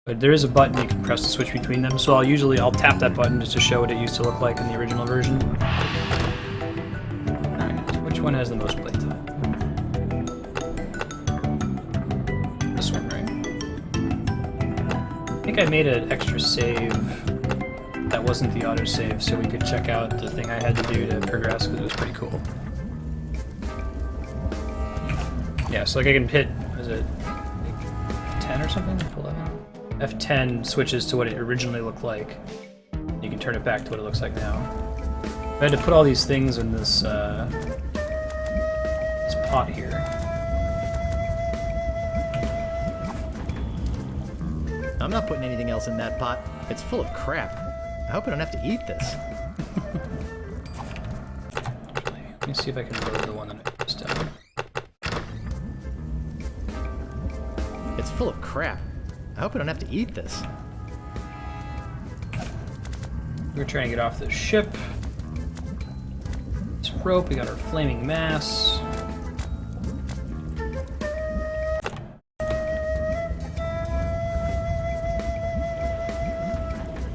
But there is a button you can press to switch between them, so I'll tap that button just to show what it used to look like in the original version. Alright, so which one has the most playtime? This one, right? I think I made an extra save that wasn't the autosave, so we could check out the thing I had to do to progress, because it was pretty cool. Yeah, so like I can hit, is it F10 or something? F11? F10 switches to what it originally looked like. You can turn it back to what it looks like now. I had to put all these things in this this pot here. I'm not putting anything else in that pot. It's full of crap. I hope I don't have to eat this. Let me see if I can load the one that I just done. It's full of crap. I hope I don't have to eat this. We're trying to get off the ship. This rope, we got our flaming mass.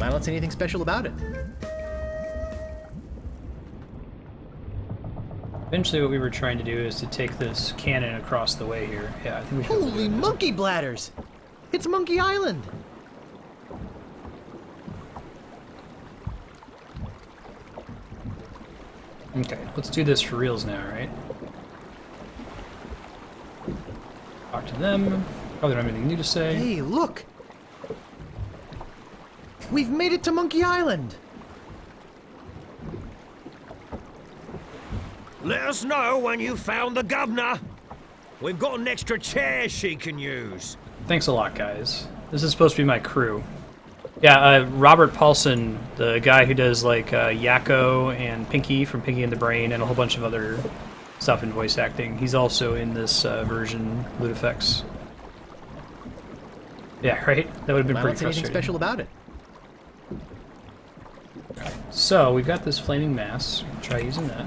I don't see anything special about it. Eventually what we were trying to do is to take this cannon across the way here. Yeah, I think we should. Holy monkey bladders! It's Monkey Island! Okay, let's do this for reals now, right? Talk to them. Probably don't have anything new to say. Hey, look! We've made it to Monkey Island! Let us know when you found the governor. We've got an extra chair she can use. Thanks a lot, guys. This is supposed to be my crew. Yeah, Robert Paulson, the guy who does like Yakko and Pinky from Pinky and the Brain and a whole bunch of other stuff in voice acting. He's also in this version, Ludefix. Yeah, right? That would have been pretty I don't see anything frustrating. special about it. So, we've got this flaming mass. Try using that.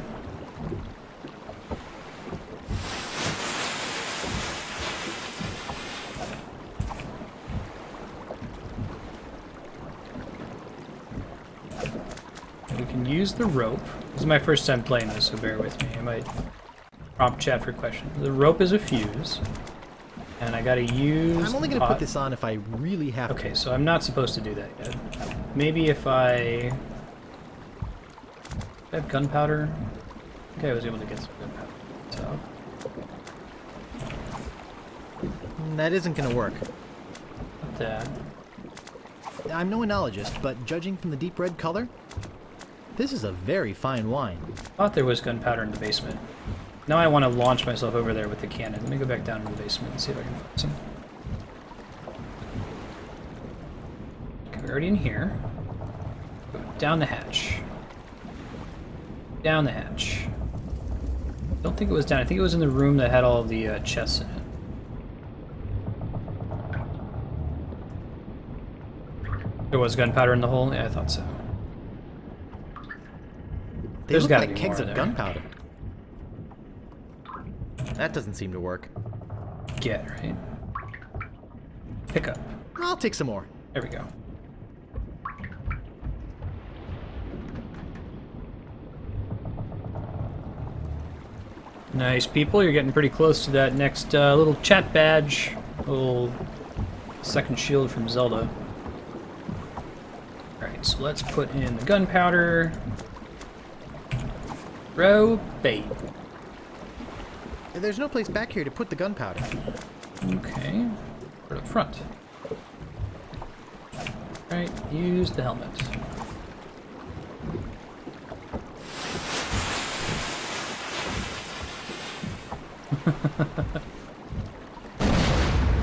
We can use the rope. This is my first time playing this, so bear with me. I might prompt chat for questions. The rope is a fuse, and I gotta use. I'm only gonna put this on if I really have to. Okay, so I'm not supposed to do that yet. Maybe if I have gunpowder. Okay, I was able to get some gunpowder. So That isn't gonna work. but, I'm no enologist, but judging from the deep red color, this is a very fine wine. I thought there was gunpowder in the basement. Now I want to launch myself over there with the cannon. Let me go back down to the basement and see if I can find some. Okay, we're already in here. Go down the hatch. Down the hatch. Don't think it was down. I think it was in the room that had all of the chests in it. There was gunpowder in the hole? Yeah, I thought so. They There's look gotta like be kegs more of there. gunpowder. That doesn't seem to work. Get, right? Pick up. I'll take some more. There we go. Nice, people. You're getting pretty close to that next little chat badge. Little second shield from Zelda. Alright, so let's put in the gunpowder. Throw bait. There's no place back here to put the gunpowder. Okay. Put it up front. Alright, use the helmet.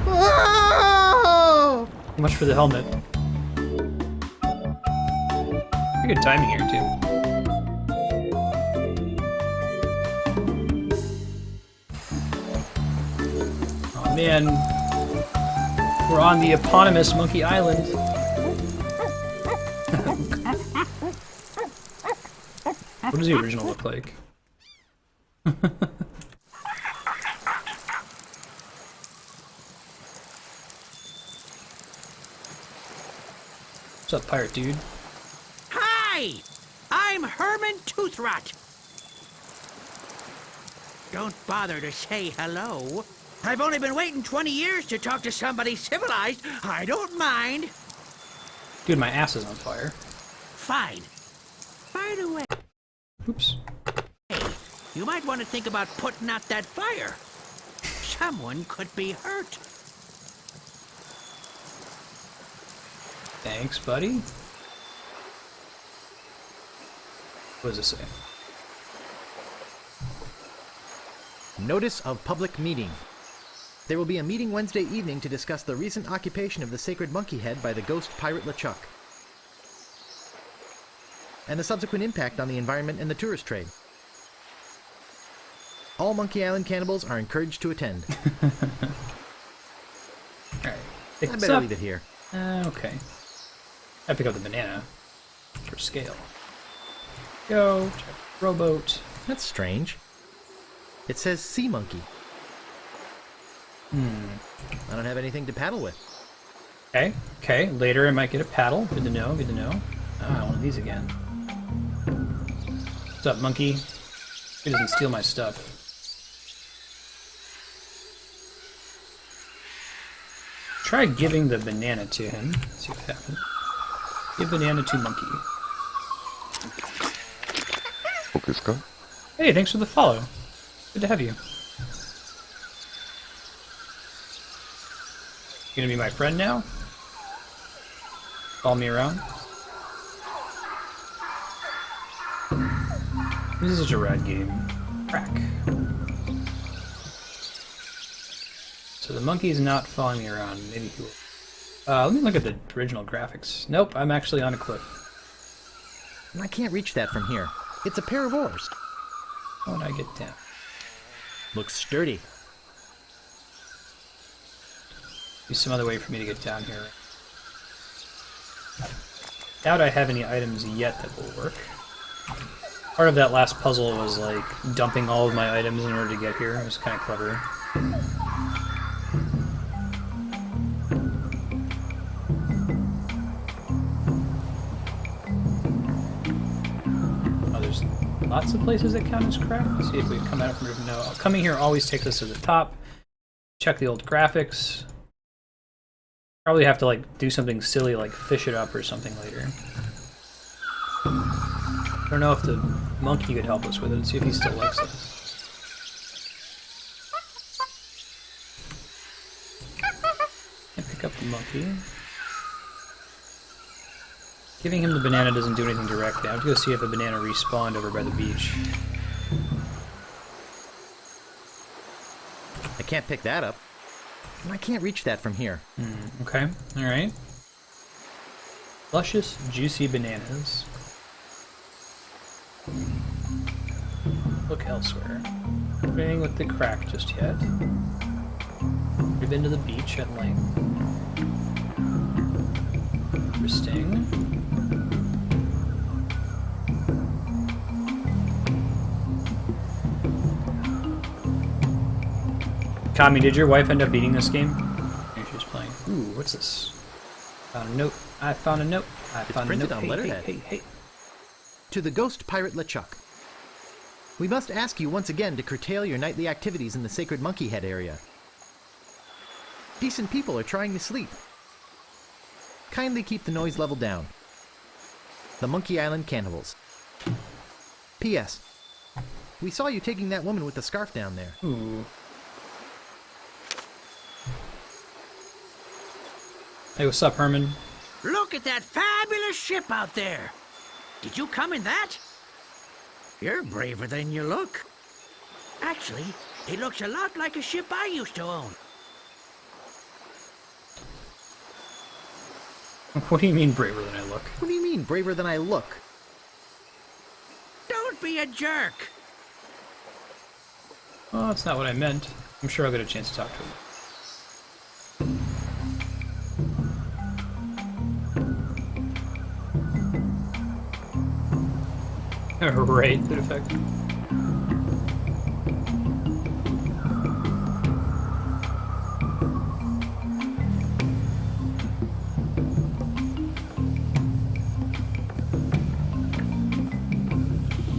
Oh! Much for the helmet. Pretty good timing here, too. Oh man, we're on the eponymous Monkey Island. What does the original look like? What's up, pirate dude? Hi! I'm Herman Toothrot. Don't bother to say hello. I've only been waiting 20 years to talk to somebody civilized. I don't mind. Dude, my ass is on fire. Fine. By the way, Oops. you might want to think about putting out that fire. Someone could be hurt. Thanks, buddy. What does it say? Notice of public meeting. There will be a meeting Wednesday evening to discuss the recent occupation of the sacred monkey head by the ghost pirate LeChuck, and the subsequent impact on the environment and the tourist trade. All Monkey Island cannibals are encouraged to attend. Alright. I better leave it here. Okay. I pick up the banana for scale. Go, check rowboat. That's strange. It says sea monkey. I don't have anything to paddle with. Okay. Later I might get a paddle. Good to know, good to know. Ah, one of these again. What's up, monkey? He doesn't steal my stuff. Try giving the banana to him. See what happens. Give banana to monkey. Hey, thanks for the follow. Good to have you. You gonna be my friend now? Follow me around? This is such a rad game. Crack. So the monkey's not following me around. Maybe he will. Let me look at the original graphics. Nope, I'm actually on a cliff. I can't reach that from here. It's a pair of oars. How would I get down? Looks sturdy. Be some other way for me to get down here. Doubt I have any items yet that will work. Part of that last puzzle was like dumping all of my items in order to get here. It was kind of clever. Oh, there's lots of places that count as craft. Let's see if we come out from here. No, coming here always takes us to the top. Check the old graphics. Probably have to like do something silly like fish it up or something later. I don't know if the monkey could help us with it. Let's see if he still likes us. Can't pick up the monkey. Giving him the banana doesn't do anything directly. I have to go see if a banana respawned over by the beach. I can't pick that up. I can't reach that from here. Okay, alright. Luscious, juicy bananas. Look elsewhere. Anything with the crack just yet. We've been to the beach at length. Interesting. Kami, did your wife end up beating this game? Maybe she was playing. Ooh, what's this? Found a note. I found a note. I found a note. Printed on letterhead. Hey. To the ghost pirate LeChuck. We must ask you once again to curtail your nightly activities in the sacred monkey head area. Decent people are trying to sleep. Kindly keep the noise level down. The Monkey Island Cannibals. P.S. We saw you taking that woman with the scarf down there. Ooh. Hey, what's up, Herman? Look at that fabulous ship out there. Did you come in that? You're braver than you look. Actually, it looks a lot like a ship I used to own. What do you mean braver than I look? What do you mean, braver than I look? Don't be a jerk. Oh, that's not what I meant. I'm sure I'll get a chance to talk to him. Right, good effect.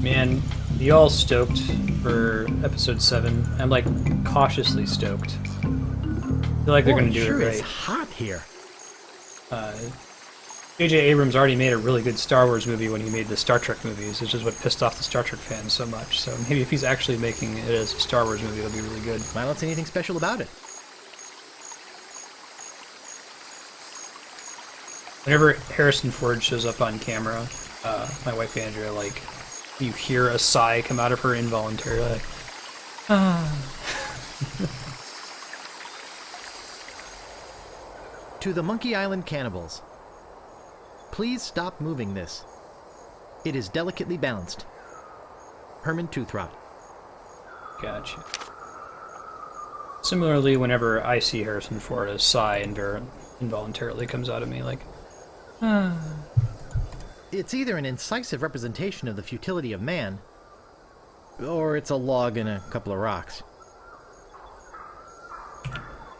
Man, you all stoked for episode 7? I'm like cautiously stoked. I feel like they're gonna do sure it is right. hot here. J.J. Abrams already made a really good Star Wars movie when he made the Star Trek movies, which is what pissed off the Star Trek fans so much. So maybe if he's actually making it as a Star Wars movie, it'll be really good. I don't see anything special about it. Whenever Harrison Ford shows up on camera, my wife Andrea, like, you hear a sigh come out of her involuntarily. Like, To the Monkey Island Cannibals. Please stop moving this. It is delicately balanced. Herman Toothrot. Gotcha. Similarly, whenever I see Harrison Ford, a sigh involuntarily comes out of me, like, It's either an incisive representation of the futility of man, or it's a log and a couple of rocks.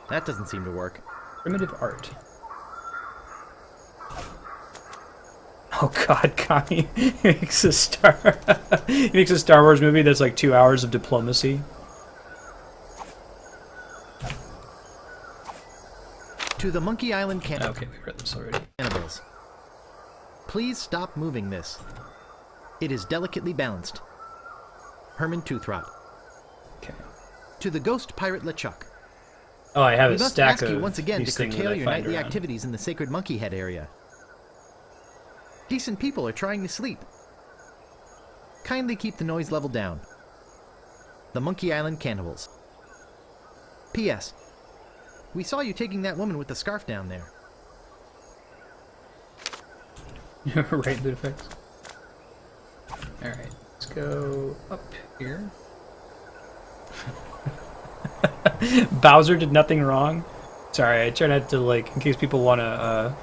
That doesn't seem to work. primitive art. Oh God, Kami makes a he makes a Star Wars movie that's like 2 hours of diplomacy. To the Monkey Island Okay, we read this already. Cannibals. Please stop moving this. It is delicately balanced. Herman Toothrot. Okay. To the Ghost Pirate LeChuck. Oh, I have We a must stack ask of you once again to these things that curtail I your find nightly around. activities in the Sacred Monkey Head area. Decent people are trying to sleep. Kindly keep the noise level down. The Monkey Island Cannibals. P.S. We saw you taking that woman with the scarf down there. Right, good effects. Alright, let's go up here. Bowser did nothing wrong. Sorry, I try not to, like, in case people want to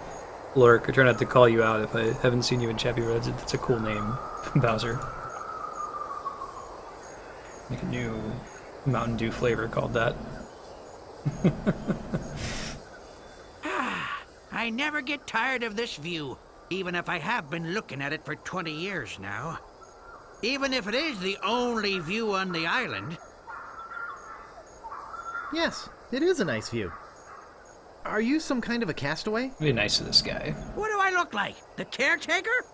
lurk, I try not to call you out if I haven't seen you in Chappie Reds. It's a cool name, Bowser. Make a new Mountain Dew flavor called that. I never get tired of this view, even if I have been looking at it for 20 years now. Even if it is the only view on the island. Yes, it is a nice view. Are you some kind of a castaway? Be nice to this guy. What do I look like? The caretaker?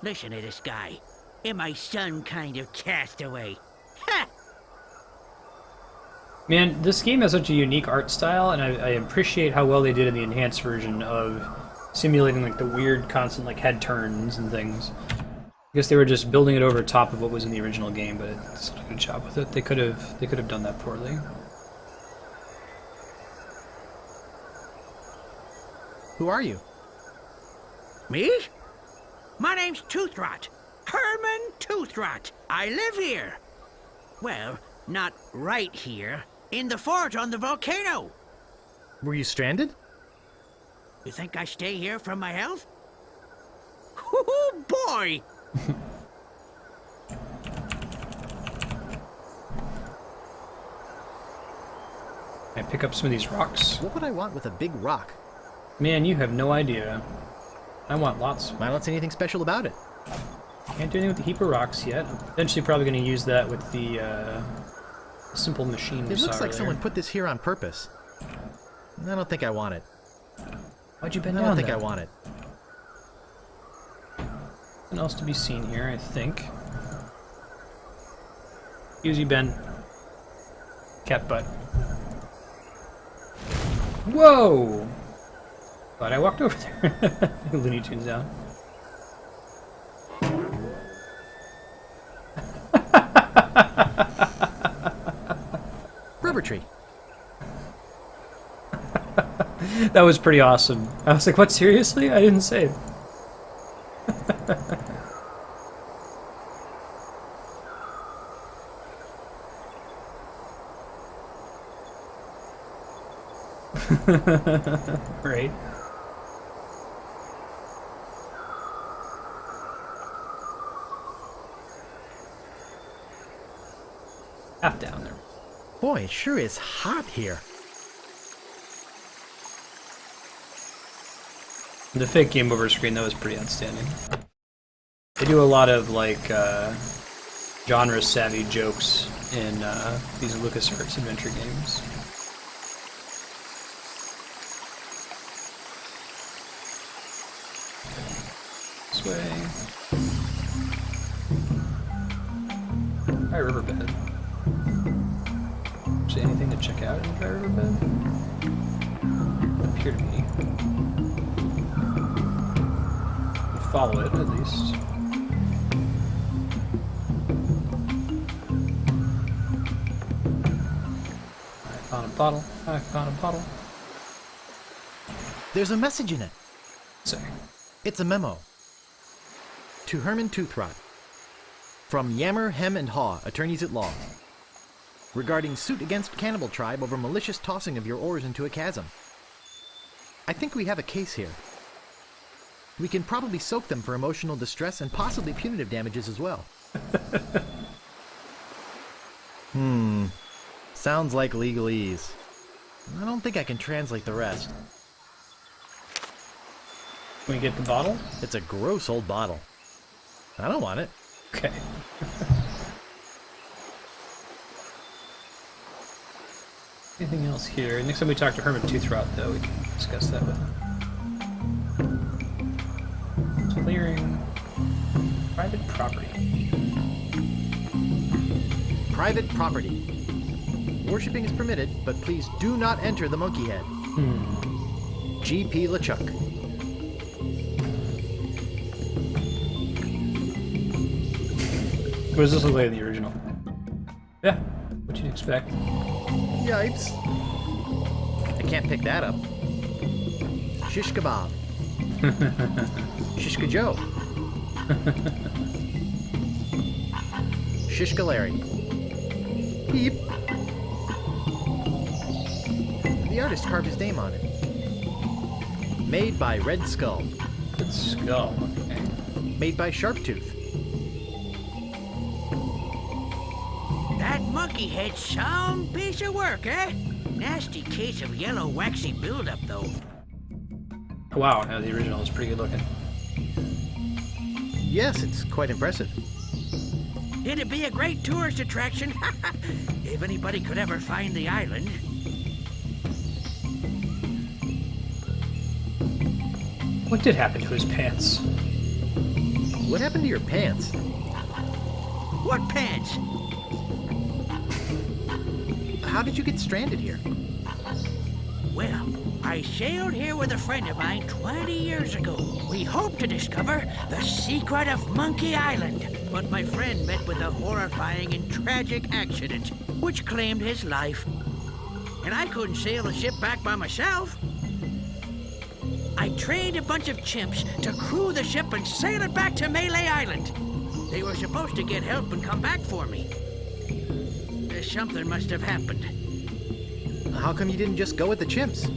Listen to this guy. Am I some kind of castaway? Ha! Man, this game has such a unique art style, and I appreciate how well they did in the enhanced version of simulating like the weird constant like head turns and things. I guess they were just building it over top of what was in the original game, but it's a good job with it. They could have done that poorly. Who are you? Me? My name's Toothrot. Herman Toothrot. I live here. Well, not right here. In the fort on the volcano. Were you stranded? You think I stay here for my health? Oh, boy! Can I pick up some of these rocks? What would I want with a big rock? Man, you have no idea. I want lots. I don't see anything special about it. Can't do anything with the heap of rocks yet. I'm eventually probably going to use that with the simple machine we It saw looks like earlier. someone put this here on purpose. I don't think I want it. Why'd you bend I down don't think there? I want it. Nothing else to be seen here, I think. Easy bend. Cat butt. Whoa! Glad I walked over there. Looney Tunes down. Rubber tree. That was pretty awesome. I was like, what, seriously? I didn't save. Right. Half down there. Boy, it sure is hot here. The fake game over screen, that was pretty outstanding. They do a lot of like genre-savvy jokes in these LucasArts adventure games. This way. Dry riverbed. Is there anything to check out in the dry riverbed? Doesn't appear to be. We'll follow it, at least. I found a bottle. I found a bottle. There's a message in it. Say. It's a memo. To Herman Toothrot. From Yammer, Hem, and Haw, attorneys at law. Regarding suit against Cannibal tribe over malicious tossing of your oars into a chasm. I think we have a case here. We can probably soak them for emotional distress and possibly punitive damages as well. Sounds like legalese. I don't think I can translate the rest. Can we get the bottle? It's a gross old bottle. I don't want it. Okay. Anything else here? Next time we talk to Herman Toothrot, though, we can discuss that with him. Clearing private property. Private property. Worshipping is permitted, but please do not enter the monkey head. G.P. LeChuck. What does this look like in the original? Yeah, what you'd expect. Yipes. I can't pick that up. Shish kebab. Shishka Joe. Shishka Larry. Beep. The artist carved his name on it. Made by Red Skull. Red Skull, okay. Made by Sharptooth. That monkey head's some piece of work, eh? Nasty case of yellow waxy buildup, though. Wow, yeah, the original is pretty good looking. Yes, it's quite impressive. It'd be a great tourist attraction if anybody could ever find the island. What did happen to his pants? What happened to your pants? What pants? How did you get stranded here? Well, I sailed here with a friend of mine 20 years ago. We hoped to discover the secret of Monkey Island, but my friend met with a horrifying and tragic accident, which claimed his life. And I couldn't sail the ship back by myself. I trained a bunch of chimps to crew the ship and sail it back to Malay Island. They were supposed to get help and come back for me. Something must have happened. How come you didn't just go with the chimps?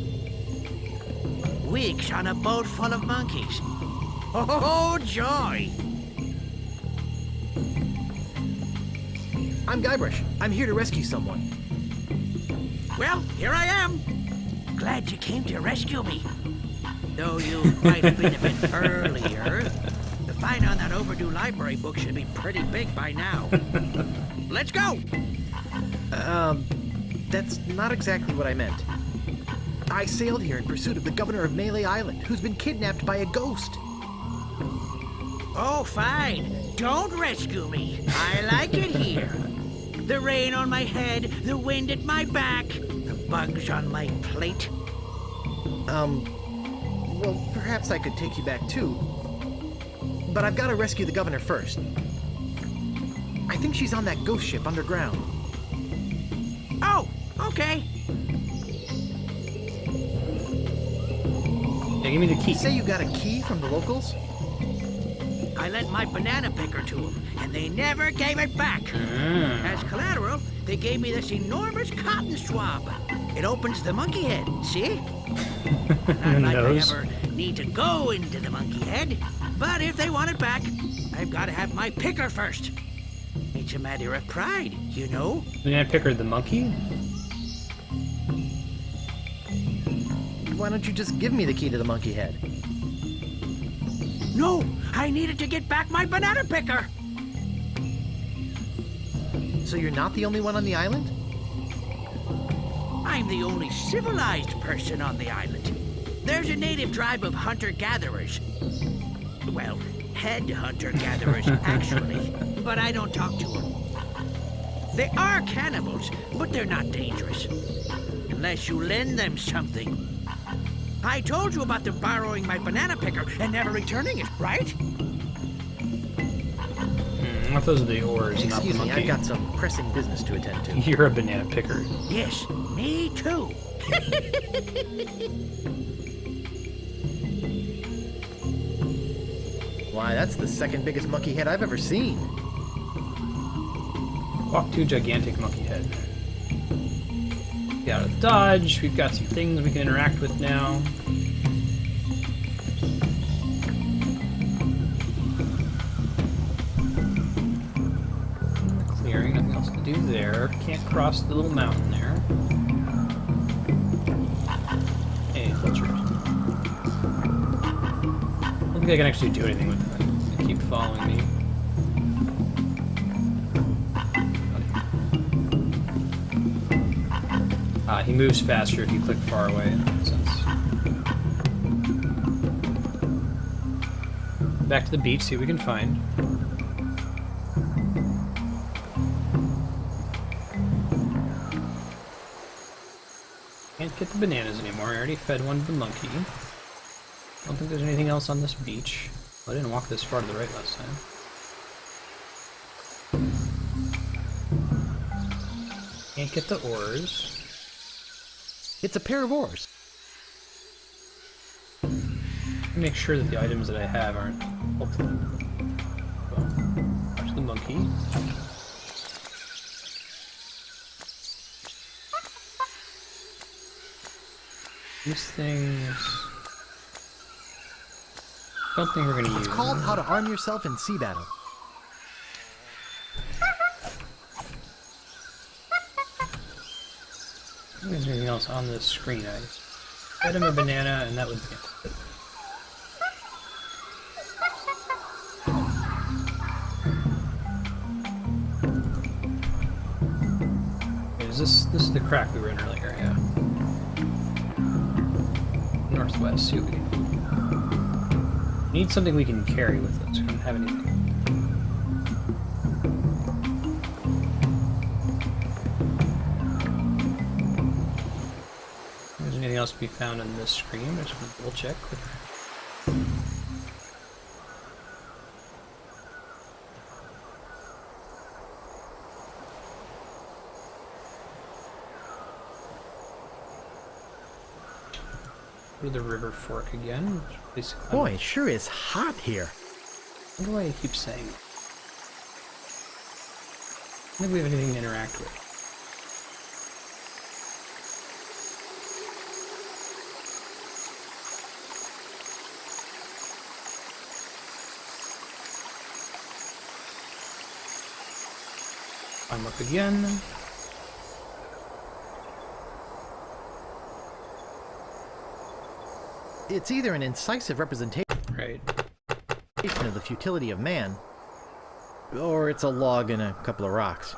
Weeks on a boat full of monkeys. Oh, joy! I'm Guybrush. I'm here to rescue someone. Well, here I am. Glad you came to rescue me. Though you might have been a bit earlier. The fine on that overdue library book should be pretty big by now. Let's go! That's not exactly what I meant. I sailed here in pursuit of the governor of Malay Island, who's been kidnapped by a ghost. Oh, fine. Don't rescue me. I like it here. The rain on my head, the wind at my back, the bugs on my plate. Well, perhaps I could take you back too. But I've got to rescue the governor first. I think she's on that ghost ship underground. Oh, okay. Yeah, give me the key. Say you got a key from the locals? I lent my banana picker to them, and they never gave it back. As collateral, they gave me this enormous cotton swab. It opens the monkey head, see? Not like I ever need to go into the monkey head, but if they want it back, I've got to have my picker first. It's a matter of pride, you know? Banana picker the monkey? Why don't you just give me the key to the monkey head? No, I needed to get back my banana picker. So you're not the only one on the island? I'm the only civilized person on the island. There's a native tribe of hunter-gatherers. Well, head hunter-gatherers, actually, but I don't talk to them. They are cannibals, but they're not dangerous. Unless you lend them something. I told you about them borrowing my banana picker and never returning it, right? I thought those are the oars, not the Excuse me, monkey. I've got some pressing business to attend to. You're a banana picker. Yes, me too. Why, that's the second biggest monkey head I've ever seen. Walk to gigantic monkey head. Get out of dodge. We've got some things we can interact with now. Clearing, nothing else to do there. Can't cross the little mountain there. Hey, filters. I don't think I can actually do anything with them. They keep following me. He moves faster if you click far away, in that sense. Back to the beach, see what we can find. Can't get the bananas anymore. I already fed one to the monkey. Don't think there's anything else on this beach. I didn't walk this far to the right last time. Can't get the oars. It's a pair of oars. Make sure that the items that I have aren't helpful. Well, watch the monkey. These things... don't think we're gonna use. It's called How to Arm Yourself in Sea Battle. Is there anything else on this screen? I fed him a banana, and that was it. This is the crack we were in earlier, yeah. Northwest, see what we can do. We need something we can carry with us. We don't have anything. There's anything else to be found on this screen? I just want to double check. Go to the river fork again. Basically, Boy, it sure is hot here. I wonder why you keep saying that. I don't think we have anything to interact with. I'm up again. It's either an incisive representation Right. of the futility of man, or it's a log and a couple of rocks.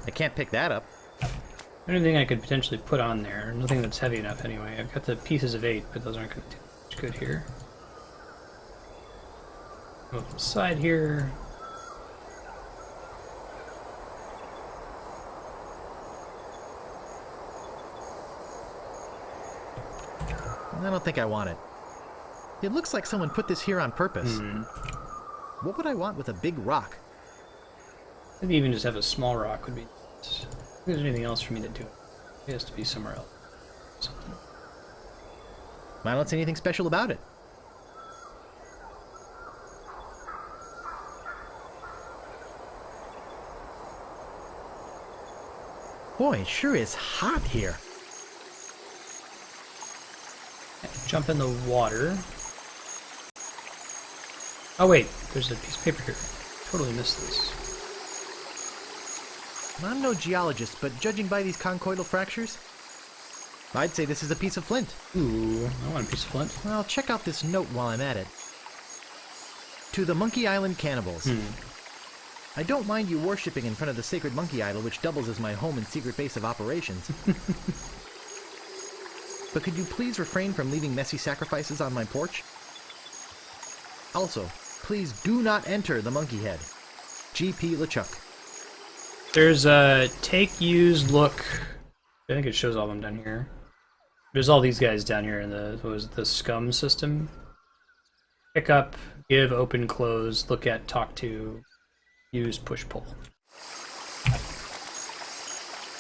I can't pick that up. Anything I could potentially put on there. Nothing that's heavy enough anyway. I've got the pieces of 8, but those aren't going to do much good here. Go up the side here. I don't think I want it. It looks like someone put this here on purpose. What would I want with a big rock? Maybe even just have a small rock would be... If there's anything else for me to do. It has to be somewhere else. Something. I don't see anything special about it. Boy, it sure is hot here. Jump in the water. Oh wait, there's a piece of paper here. Totally missed this. I'm no geologist, but judging by these conchoidal fractures, I'd say this is a piece of flint. Ooh, I want a piece of flint. Well, check out this note while I'm at it. To the Monkey Island Cannibals. I don't mind you worshipping in front of the sacred monkey idol, which doubles as my home and secret base of operations. But could you please refrain from leaving messy sacrifices on my porch? Also, please do not enter the monkey head. G.P. LeChuck. There's a take, use, look. I think it shows all of them down here. There's all these guys down here in the, what was it, the scum system. Pick up, give, open, close, look at, talk to, use, push, pull.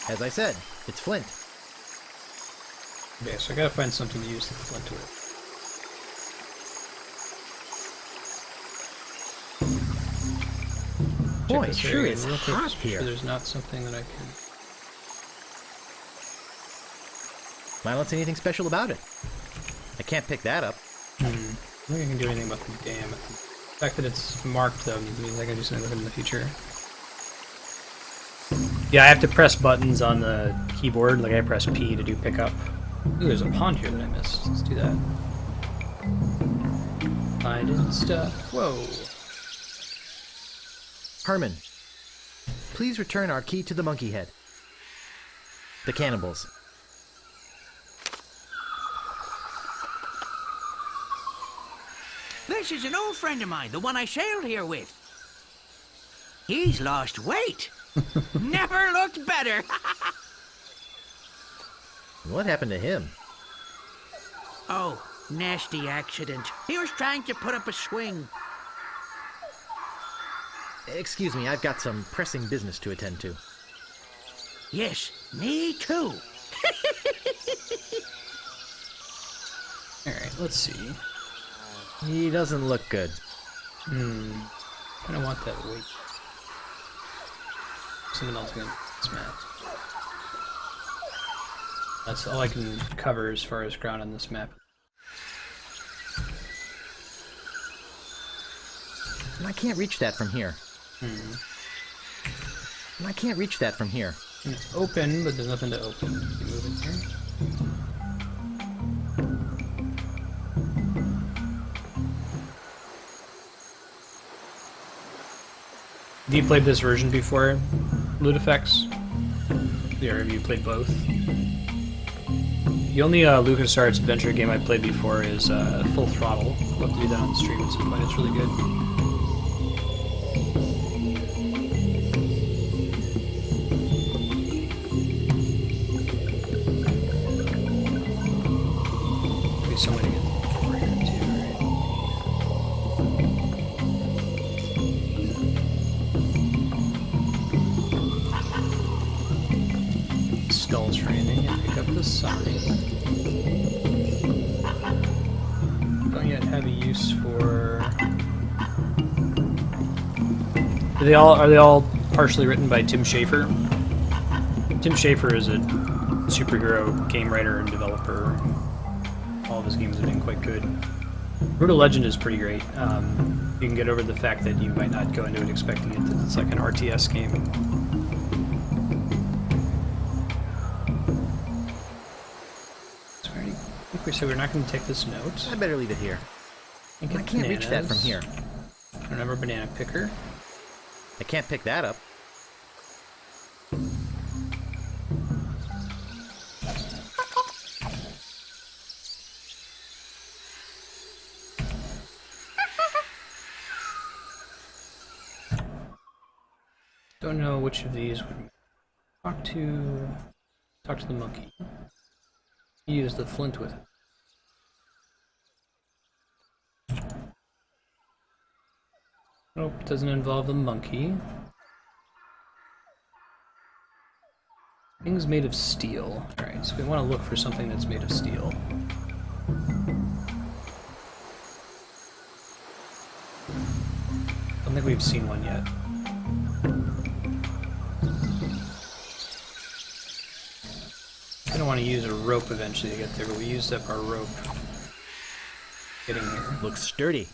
As I said, it's flint. Okay, so I gotta find something to use the flint with. Boy, Check it this sure area is real quick, hot just make here. sure there's not something that I can... I don't see anything special about it. I can't pick that up. I don't think I can do anything about the dam. The fact that it's marked, though, means I can do something with it in the future. Yeah, I have to press buttons on the keyboard. Like, I press P to do pickup. Ooh, there's a pond here that I missed. Let's do that. Finding stuff. Whoa. Herman, please return our key to the monkey head. The cannibals. This is an old friend of mine, the one I sailed here with. He's lost weight. Never looked better. What happened to him? Oh, nasty accident. He was trying to put up a swing. Excuse me, I've got some pressing business to attend to. Yes, me too. Alright, let's see. He doesn't look good. Kind of want that weight. Something else going this map. That's all I can cover as far as ground on this map. And I can't reach that from here. And I can't reach that from here. And it's open, but there's nothing to open. Keep moving here. Have you played this version before, Loot Effects? Or have you played both? The only LucasArts adventure game I played before is Full Throttle. I'll have to do that on stream at some point. It's really good. Maybe somebody to get over here too, right? Skulls training and pick up the sign. Don't yet have a use for. Are they all partially written by Tim Schafer? Tim Schafer is a superhero game writer and developer. All of his games have been quite good. Brutal Legend is pretty great. You can get over the fact that you might not go into it expecting it. It's like an RTS game. I think we said we're not going to take this note. I better leave it here. I can't reach that from here. I don't have a banana picker. I can't pick that up. Don't know which of these would talk to the monkey. Use the flint with it. Nope, doesn't involve the monkey. Things made of steel. Alright, so we want to look for something that's made of steel. Don't think we've seen one yet. I don't want to use a rope eventually to get there, but we used up our rope getting here. Looks sturdy.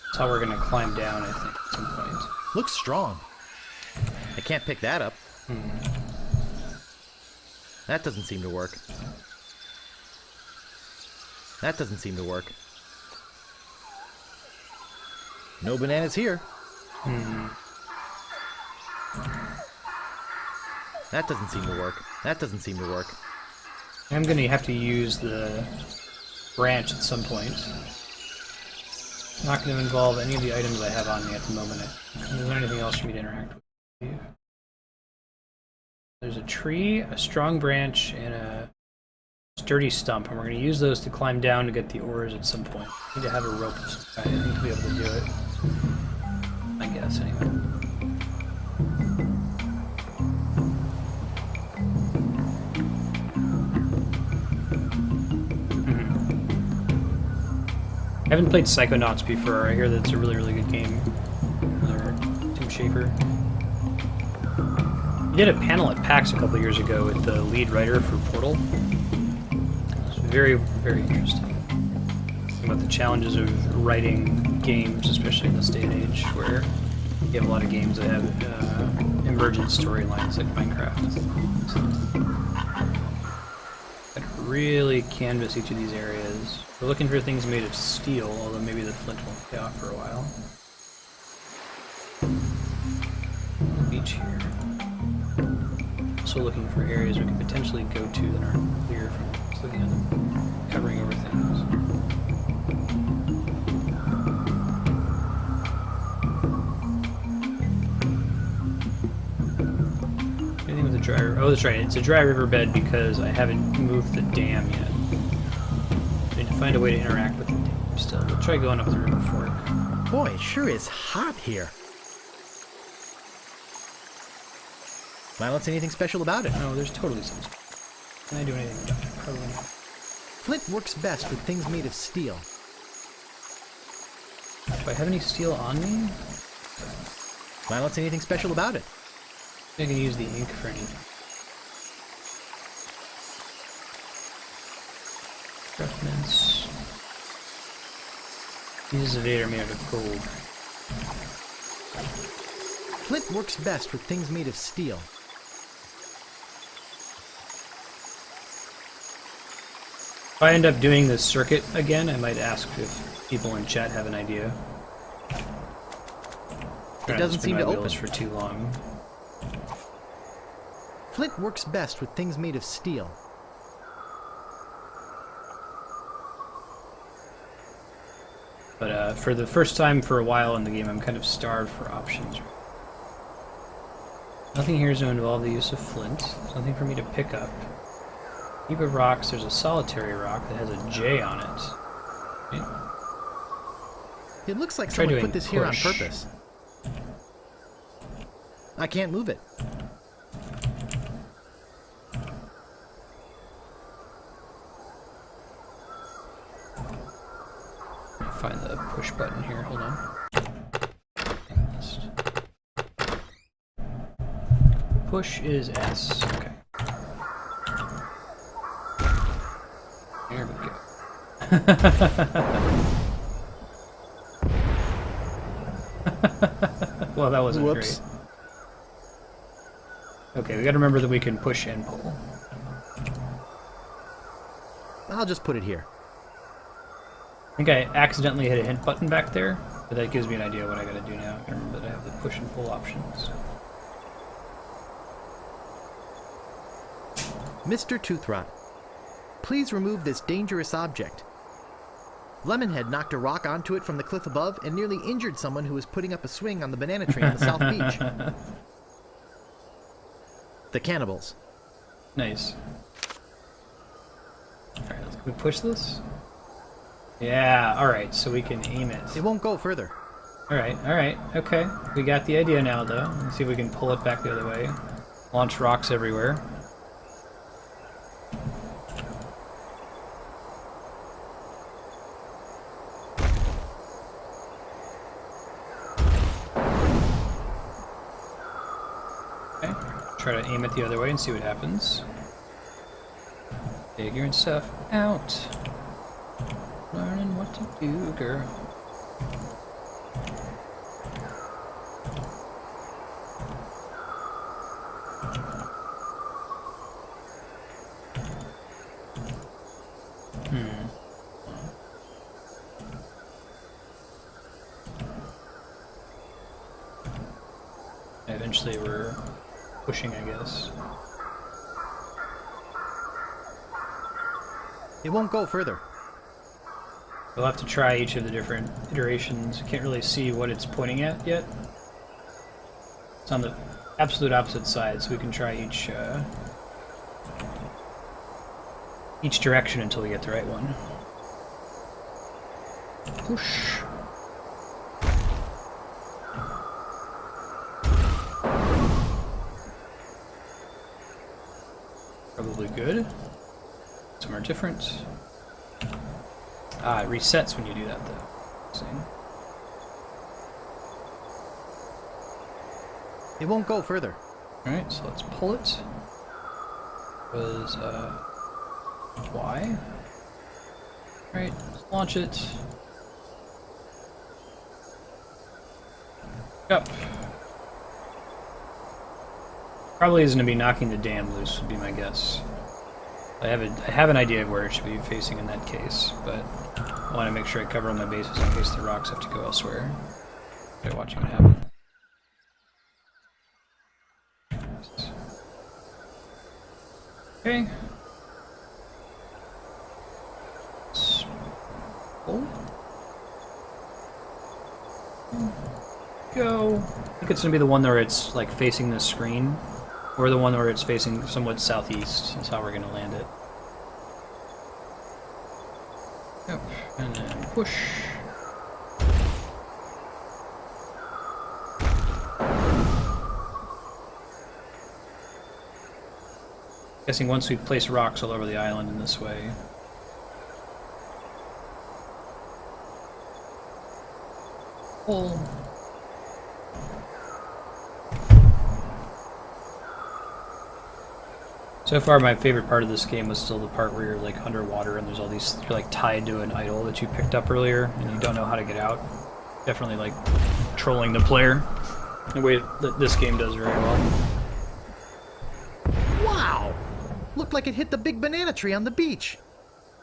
That's how we're going to climb down, I think, at some point. Looks strong. I can't pick that up. That doesn't seem to work. That doesn't seem to work. No bananas here. That doesn't seem to work. That doesn't seem to work. I'm going to have to use the branch at some point. Not going to involve any of the items I have on me at the moment. Is there anything else for me to interact with? There's a tree, a strong branch, and a sturdy stump, and we're going to use those to climb down to get the ores at some point. I need to have a rope, I think, to be able to do it. I guess, anyway. I haven't played Psychonauts before. I hear that it's a really, really good game. Tim Schafer. He did a panel at PAX a couple years ago with the lead writer for Portal. It's very, very interesting. About the challenges of writing games, especially in this day and age, where you have a lot of games that have emergent storylines like Minecraft. I'd really canvas each of these areas. We're looking for things made of steel, although maybe the flint won't pay off for a while. Beach here. Also looking for areas we can potentially go to that aren't clear from just looking at them, covering over things. Anything with a dry river? Oh, that's right. It's a dry riverbed because I haven't moved the dam yet. I need to find a way to interact with the dam still. We'll try going up the river fork. Boy, it sure is hot here. I don't see anything special about it. No, there's totally something. Can I do anything about it? Probably not. Flint works best with things made of steel. Do I have any steel on me? I don't see anything special about it. I can use the ink for anything. Reference. Pieces of 8 are made out of gold. Flint works best with things made of steel. If I end up doing this circuit again, I might ask if people in chat have an idea. It doesn't seem to open for too long. Flint works best with things made of steel. But for the first time for a while in the game, I'm kind of starved for options. Nothing here is to involve the use of flint. There's nothing for me to pick up. Heap of rocks. There's a solitary rock that has a J on it. Right. It looks like someone put this here on push. purpose. I can't move it. Find the push button here. Hold on. Push is S. Okay. There we go. Well, that wasn't Whoops. great. Okay, we gotta remember that we can push and pull. I'll just put it here. I think I accidentally hit a hint button back there, but that gives me an idea of what I gotta do now. I remember that I have the push and pull options. Mr. Toothrot, please remove this dangerous object. Lemonhead knocked a rock onto it from the cliff above and nearly injured someone who was putting up a swing on the banana tree on the South Beach. The Cannibals. Nice. Alright, can we push this? Yeah, alright, so we can aim it. It won't go further. Alright, okay. We got the idea now, though. Let's see if we can pull it back the other way. Launch rocks everywhere. Okay, try to aim it the other way and see what happens. Figuring stuff out. Learning what to do, girl. eventually we're pushing, I guess. It won't go further. We'll have to try each of the different iterations. Can't really see what it's pointing at yet. It's on the absolute opposite side, so we can try each direction until we get the right one. Push. Probably good. Some are different. Ah, it resets when you do that, though. See? It won't go further. Alright, so let's pull it. Was, Y. Alright, let's launch it. Up. Probably isn't going to be knocking the dam loose, would be my guess. I have an idea of where it should be facing in that case, but I want to make sure I cover all my bases in case the rocks have to go elsewhere. By watching it happen. Okay. Pull. Go. I think it's going to be the one where it's like facing the screen, or the one where it's facing somewhat southeast. That's how we're going to land it. Yep. And then push. Guessing once we place rocks all over the island in this way. Pull. So far, my favorite part of this game was still the part where you're like underwater and there's all these, you're like tied to an idol that you picked up earlier and you don't know how to get out. Definitely like trolling the player in a way that this game does very well. Wow! Looked like it hit the big banana tree on the beach.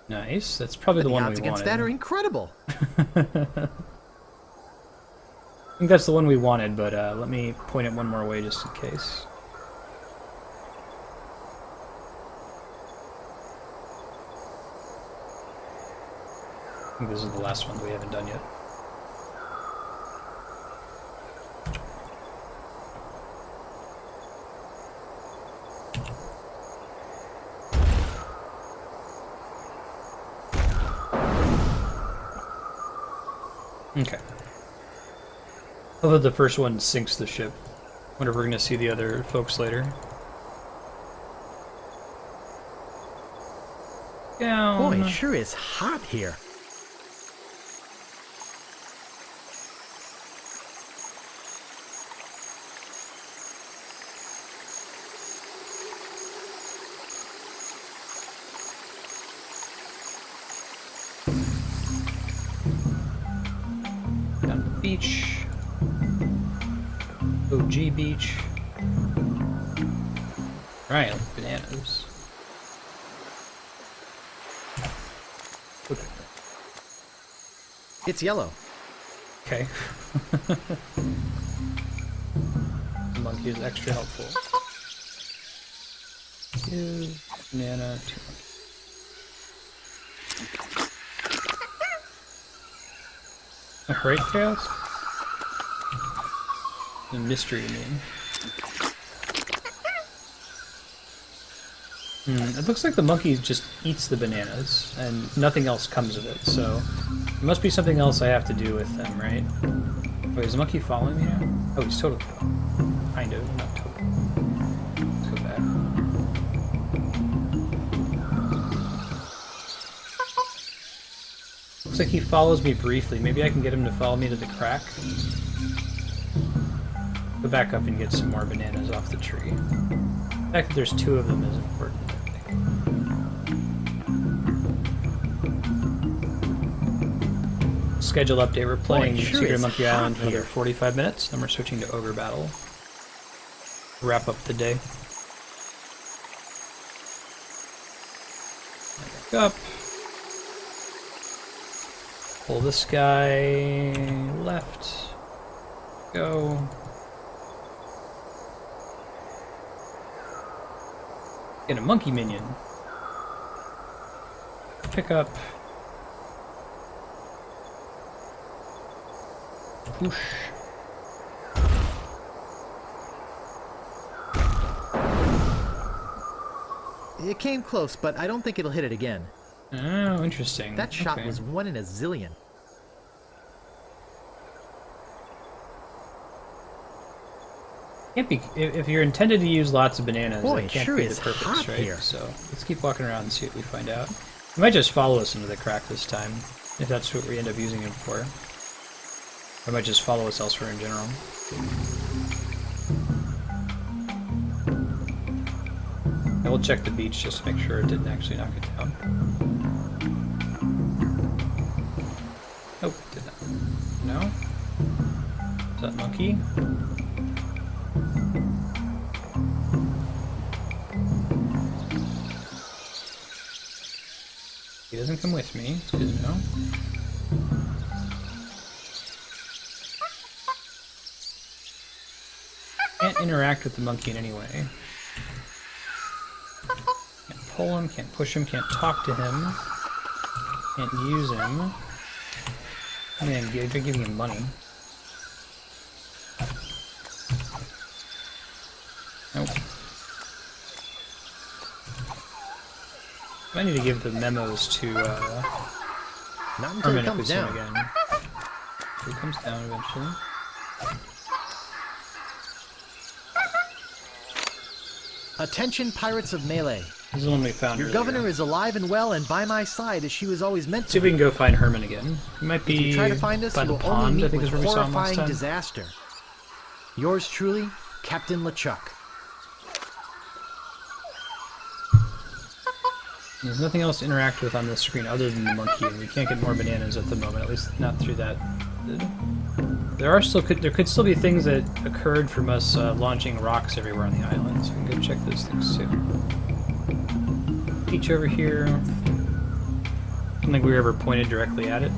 Nice. That's probably the one we wanted. The odds against that are incredible. I think that's the one we wanted, but let me point it one more way just in case. I think this is the last one that we haven't done yet. Okay. Although the first one sinks the ship. Wonder if we're going to see the other folks later. Down. Boy, it sure is hot here. Down the beach. OG beach. Right, bananas. Okay. It's yellow. Okay. The monkey is extra helpful. 2 banana, 2 monkey. Alright, Chaos? A mystery to me. It looks like the monkey just eats the bananas, and nothing else comes of it, so there must be something else I have to do with them, right? Wait, is the monkey following me now? Oh, he's totally following. Kind of, not totally. Let's go back. Looks like he follows me briefly. Maybe I can get him to follow me to the crack. Go back up and get some more bananas off the tree. The fact that there's 2 of them is important. Schedule update. We're playing Secret of Monkey Island for another 45 minutes, then we're switching to Ogre Battle. Wrap up the day. Back up. Pull this guy left. Go. Get a monkey minion. Pick up. Whoosh. It came close, but I don't think it'll hit it again. Oh, interesting. That shot Okay. was 1 in a zillion. Can't be if you're intended to use lots of bananas. Boy, that it can't sure be is the purpose, hot right? here. So let's keep walking around and see what we find out. It might just follow us into the crack this time, if that's what we end up using it for. Or it might just follow us elsewhere in general. I will check the beach just to make sure it didn't actually knock it down. Nope, did not. No? Is that monkey? He doesn't come with me. It's good to know. Can't interact with the monkey in any way. Can't pull him, can't push him, can't talk to him. Can't use him. I mean, they're giving him money. Nope. I need to give the memos to Not until Herman it if we comes see him down. again. He comes down eventually. Attention, pirates of Melee. This is the one we found Your earlier. governor is alive and well and by my side as she was always meant See to if we be. can go find Herman again. He might be If you try to find us, by you the will only pond, I meet think with is where we saw him last horrifying time. disaster. Yours truly, Captain LeChuck. There's nothing else to interact with on this screen other than the monkey, and we can't get more bananas at the moment, at least not through that. There could still be things that occurred from us launching rocks everywhere on the island, so we can go check those things too. Beach over here. Don't think we were ever pointed directly at it.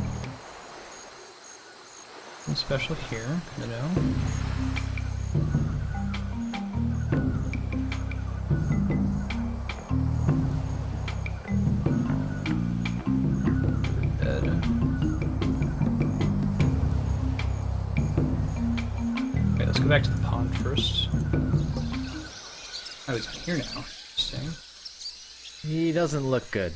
Nothing special here, I know. Okay, let's go back to the pond first. Oh, he's not here now. Interesting. He doesn't look good.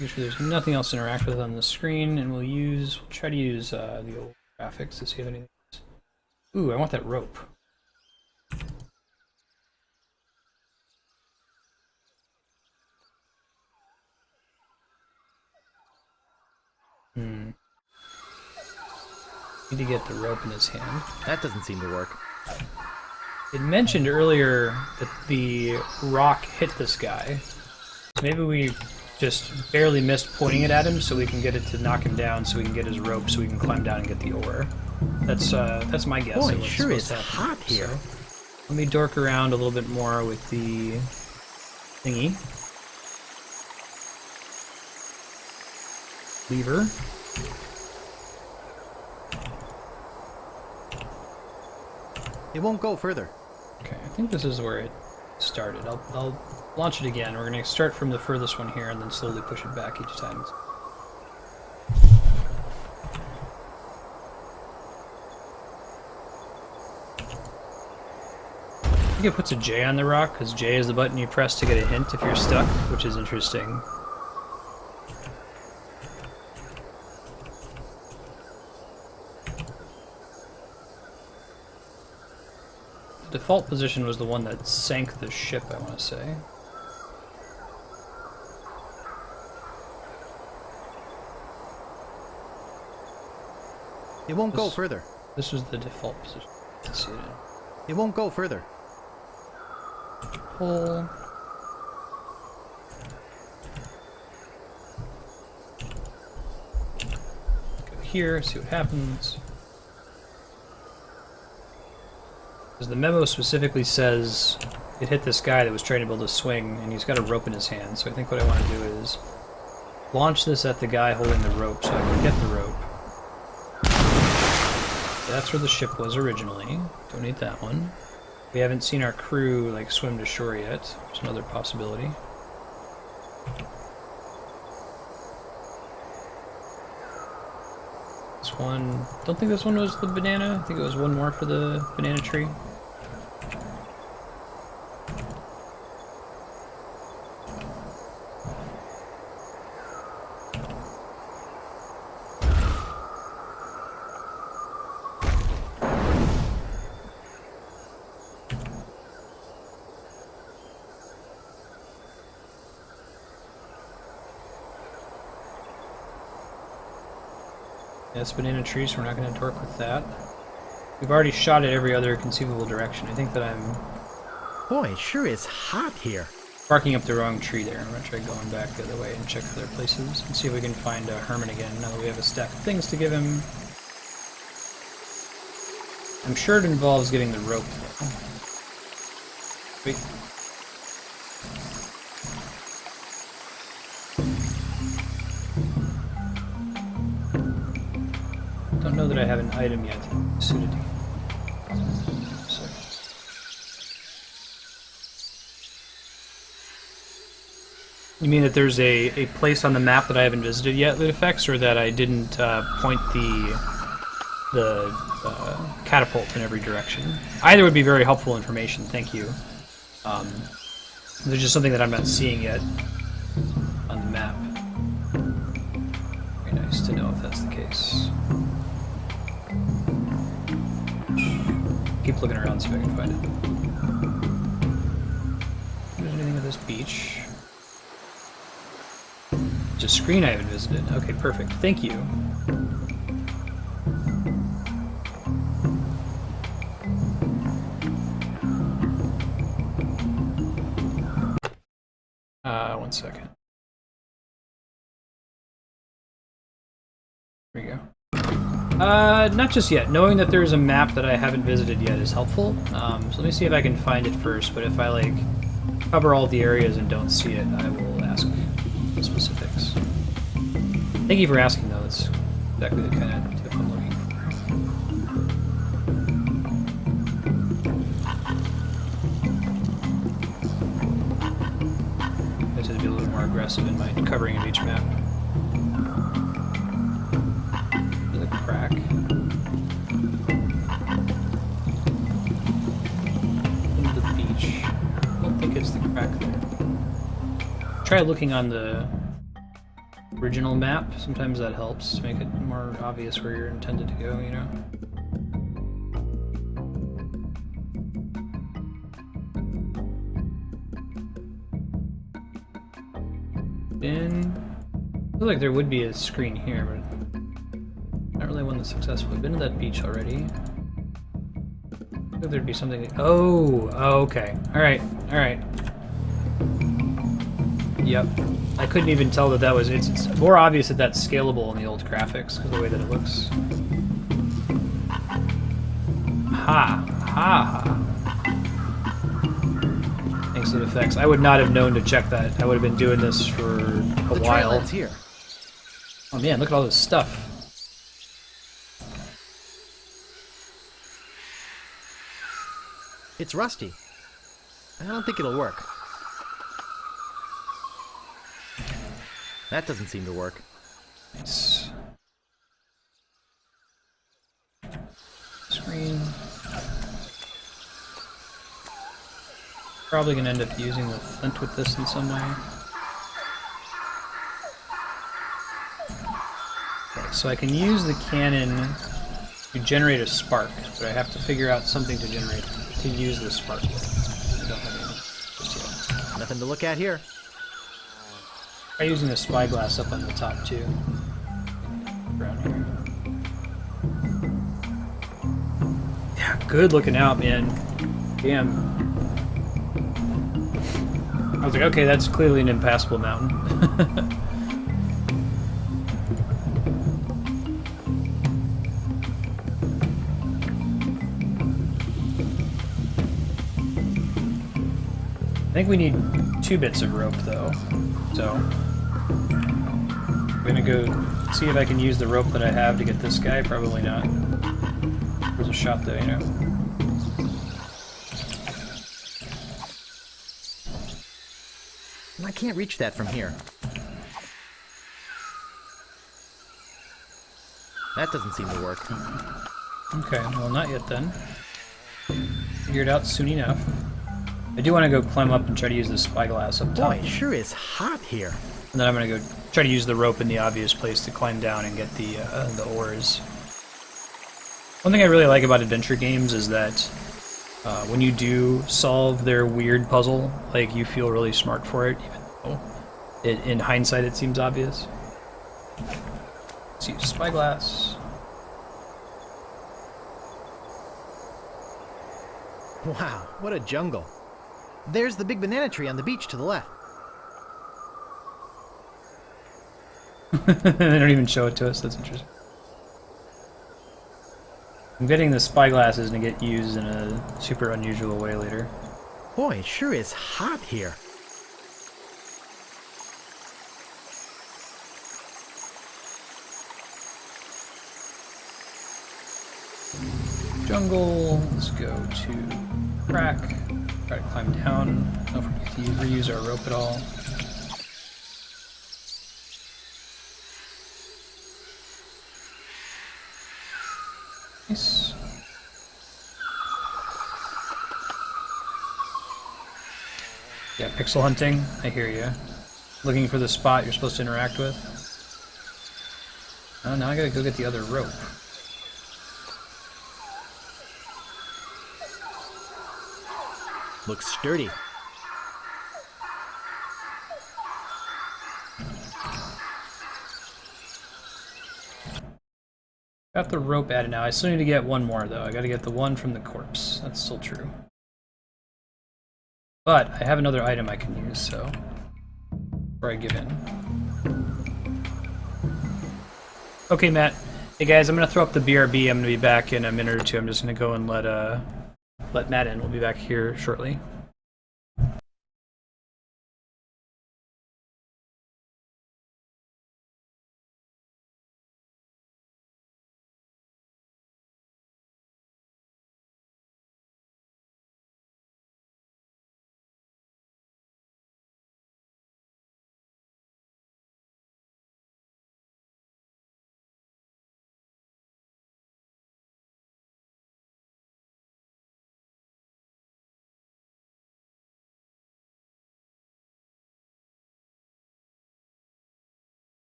Make sure there's nothing else to interact with on the screen, and we'll try to use the old graphics to see if anything else. Ooh, I want that rope. Need to get the rope in his hand. That doesn't seem to work. It mentioned earlier that the rock hit this guy. Maybe we just barely missed pointing it at him so we can get it to knock him down so we can get his rope so we can climb down and get the ore. That's my guess. Boy, of it what's sure supposed is to happen. hot here. So, let me dork around a little bit more with the thingy. Lever. It won't go further. Okay, I think this is where it started. I'll launch it again. We're going to start from the furthest one here and then slowly push it back each time. I think it puts a J on the rock, because J is the button you press to get a hint if you're stuck, which is interesting. The default position was the one that sank the ship, I want to say. It won't go further. This was the default position. Let's see it. It won't go further. Pull. Go here, see what happens. Because the memo specifically says it hit this guy that was trying to build a swing, and he's got a rope in his hand. So I think what I want to do is launch this at the guy holding the rope so I can get the rope. That's where the ship was originally. Don't need that one. We haven't seen our crew like swim to shore yet. There's another possibility. This one, don't think this one was the banana. I think it was one more for the banana tree. That's banana tree, so we're not going to torque with that. We've already shot at every other conceivable direction. I think that I'm Boy, it sure is hot here. barking up the wrong tree there. I'm going to try going back the other way and check other places and see if we can find Herman again now that we have a stack of things to give him. I'm sure it involves getting the rope, though. Wait. Don't know that I have an item yet suited. So. You mean that there's a place on the map that I haven't visited yet that affects, or that I didn't point the catapult in every direction? Either would be very helpful information, thank you. There's just something that I'm not seeing yet on the map. Very nice to know if that's the case. Keep looking around, see if I can find it. If there's anything at this beach. It's a screen I haven't visited. Okay, perfect. Thank you. One second. There we go. Not just yet. Knowing that there's a map that I haven't visited yet is helpful. So let me see if I can find it first, but if I, like, cover all the areas and don't see it, I will ask the specifics. Thank you for asking, though. That's exactly the kind of tip I'm looking for. I have to be a little more aggressive in my covering of each map. Crack. In the beach. I don't think it's the crack there. Try looking on the original map. Sometimes that helps to make it more obvious where you're intended to go, you know? I feel like there would be a screen here, but not really one that's successful. I've been to that beach already. I think there'd be something. Oh, okay. Alright, alright. Yep. I couldn't even tell that that was. It's more obvious that that's scalable in the old graphics because of the way that it looks. Ha! Ha ha. Thanks to the effects. I would not have known to check that. I would have been doing this for a while. The trail ends here. Oh man, look at all this stuff. It's rusty. I don't think it'll work. That doesn't seem to work. Nice. Screen. Probably gonna end up using the flint with this in some way. Okay, so I can use the cannon to generate a spark, but I have to figure out something to use the spark with. I don't have any just yet. Nothing to look at here. Try using the spyglass up on the top too. Around here. Yeah, good looking out, man. Damn. I was like, okay, that's clearly an impassable mountain. I think we need 2 bits of rope, though. So, I'm gonna go see if I can use the rope that I have to get this guy. Probably not. There's a shot, though, you know. can't reach that from here. That doesn't seem to work. Okay, well, not yet then. Figure it out soon enough. I do want to go climb up and try to use the spyglass up top. Boy, it sure is hot here. And then I'm going to go try to use the rope in the obvious place to climb down and get the ores. One thing I really like about adventure games is that when you do solve their weird puzzle, like, you feel really smart for it, even though in hindsight it seems obvious. Let's use spyglass. Wow, what a jungle. There's the big banana tree on the beach to the left. They don't even show it to us, that's interesting. I'm betting the spyglass is going to get used in a super unusual way later. Boy, it sure is hot here. Jungle, let's go to crack, try to climb down. Don't forget to reuse our rope at all. Nice. Yeah, pixel hunting, I hear you. Looking for the spot you're supposed to interact with. Oh, now I gotta go get the other rope. Looks sturdy. Got the rope added now. I still need to get one more, though. I gotta get the one from the corpse. That's still true. But I have another item I can use, so before I give in. Okay, Matt. Hey guys, I'm gonna throw up the BRB. I'm gonna be back in a minute or two. I'm just gonna go and let Matt in. We'll be back here shortly.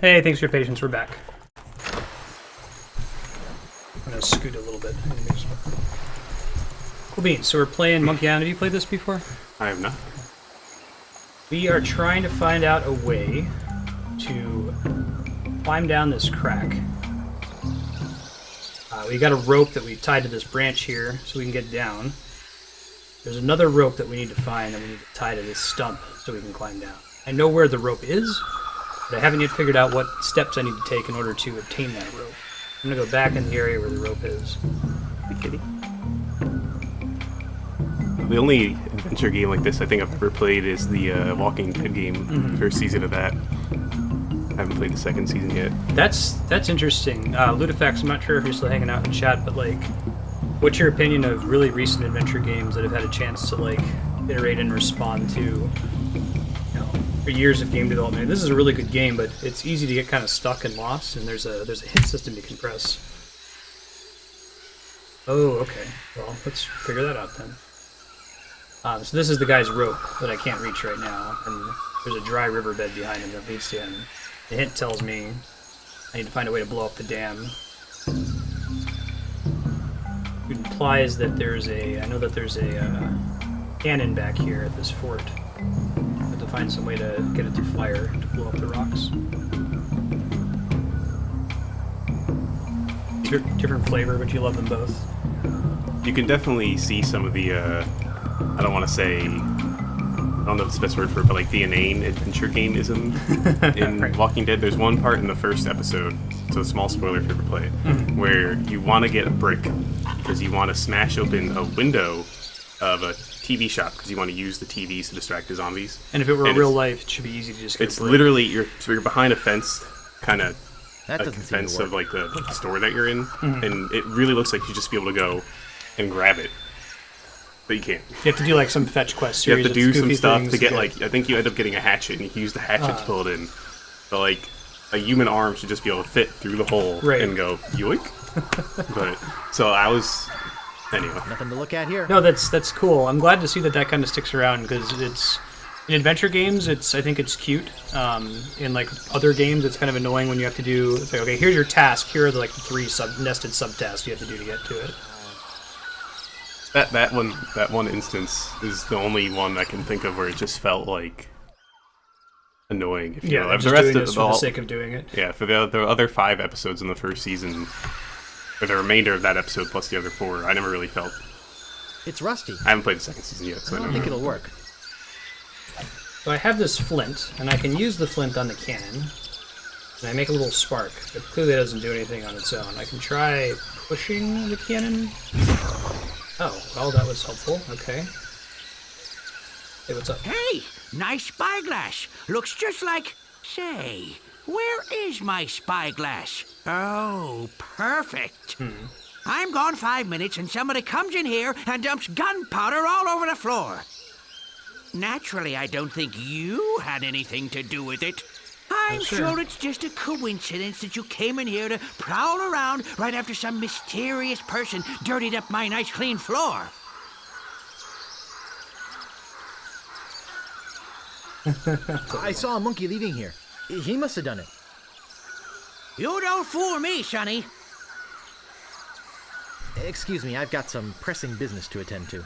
Hey, thanks for your patience. We're back. I'm gonna scoot a little bit. Cool beans. So we're playing Monkey Island. Have you played this before? I have not. We are trying to find out a way to climb down this crack. We got a rope that we tied to this branch here so we can get down. There's another rope that we need to find that we need to tie to this stump so we can climb down. I know where the rope is, but I haven't yet figured out what steps I need to take in order to obtain that rope. I'm going to go back in the area where the rope is. Hey, kitty. The only adventure game like this I think I've ever played is the Walking Dead game, first season of that. I haven't played the second season yet. That's interesting. Ludifax, I'm not sure if you're still hanging out in chat, but like, what's your opinion of really recent adventure games that have had a chance to like iterate and respond to, you know, for years of game development? This is a really good game, but it's easy to get kind of stuck and lost, and there's a hit system you can press. Oh, okay. Well, let's figure that out then. So this is the guy's rope that I can't reach right now, and there's a dry riverbed behind him that leads to him. The hint tells me I need to find a way to blow up the dam. It implies that there's a... I know that there's a cannon back here at this fort. I have to find some way to get it to fire to blow up the rocks. Different flavor, but you love them both. You can definitely see some of the, I don't want to say, I don't know if it's the best word for it, but like the inane adventure game-ism in Right. Walking Dead. There's one part in the first episode, so a small spoiler if you ever play it, where you want to get a brick because you want to smash open a window of a TV shop because you want to use the TVs to distract the zombies. And if it were And real it's- life, it should be easy to just get It's a brick. literally, you're behind a fence, kind of That a doesn't seem fence to work. of like the store that you're in, and it really looks like you should just be able to go and grab it, but you can't. You have to do like some fetch quest You series have to of do some goofy stuff things to get like, I think you end up getting a hatchet, and you can use the hatchet to pull it in. But like, a human arm should just be able to fit through the hole Right. and go yoink. But so I was, anyway. Nothing to look at here. No, that's cool. I'm glad to see that kind of sticks around because it's in adventure games. I think it's cute. In like other games, it's kind of annoying when you have to do. It's like, okay, here's your task. Here are the like the 3 nested subtasks you have to do to get to it. That one instance is the only one I can think of where it just felt like annoying. If you Yeah, will. they're The just rest doing of this for the sake of doing it. Yeah, for the other 5 episodes in the first season, or the remainder of that episode plus the other 4, I never really felt. It's rusty. I haven't played the second season yet, so I I don't don't think know. it'll work. So I have this flint, and I can use the flint on the cannon. And I make a little spark, but clearly it doesn't do anything on its own. I can try pushing the cannon. Oh, well, that was helpful. Okay. Hey, what's up? Hey, nice spyglass. Looks just like... Say, where is my spyglass? Oh, perfect. I'm gone 5 minutes and somebody comes in here and dumps gunpowder all over the floor. Naturally, I don't think you had anything to do with it. I'm sure. sure it's just a coincidence that you came in here to prowl around right after some mysterious person dirtied up my nice clean floor. I saw a monkey leaving here. He must have done it. You don't fool me, Sonny. Excuse me, I've got some pressing business to attend to.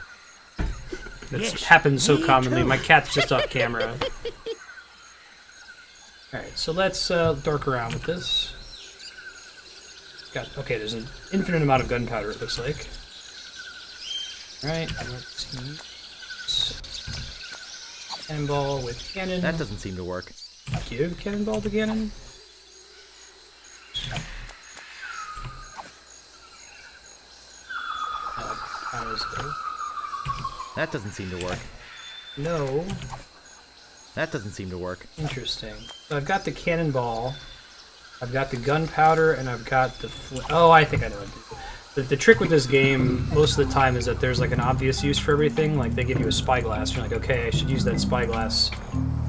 It's Yes, happens so me commonly. too. My cat's just off camera. Alright, so let's dork around with this. Okay, there's an infinite amount of gunpowder, it looks like. Alright, let's use cannonball with cannon. That doesn't seem to work. Give cannonball to cannon. How does it? That doesn't seem to work. No. That doesn't seem to work. Interesting. So I've got the cannonball, I've got the gunpowder, and I've got the oh, I think I know what to do. The trick with this game, most of the time, is that there's like an obvious use for everything. Like they give you a spyglass, you're like, okay, I should use that spyglass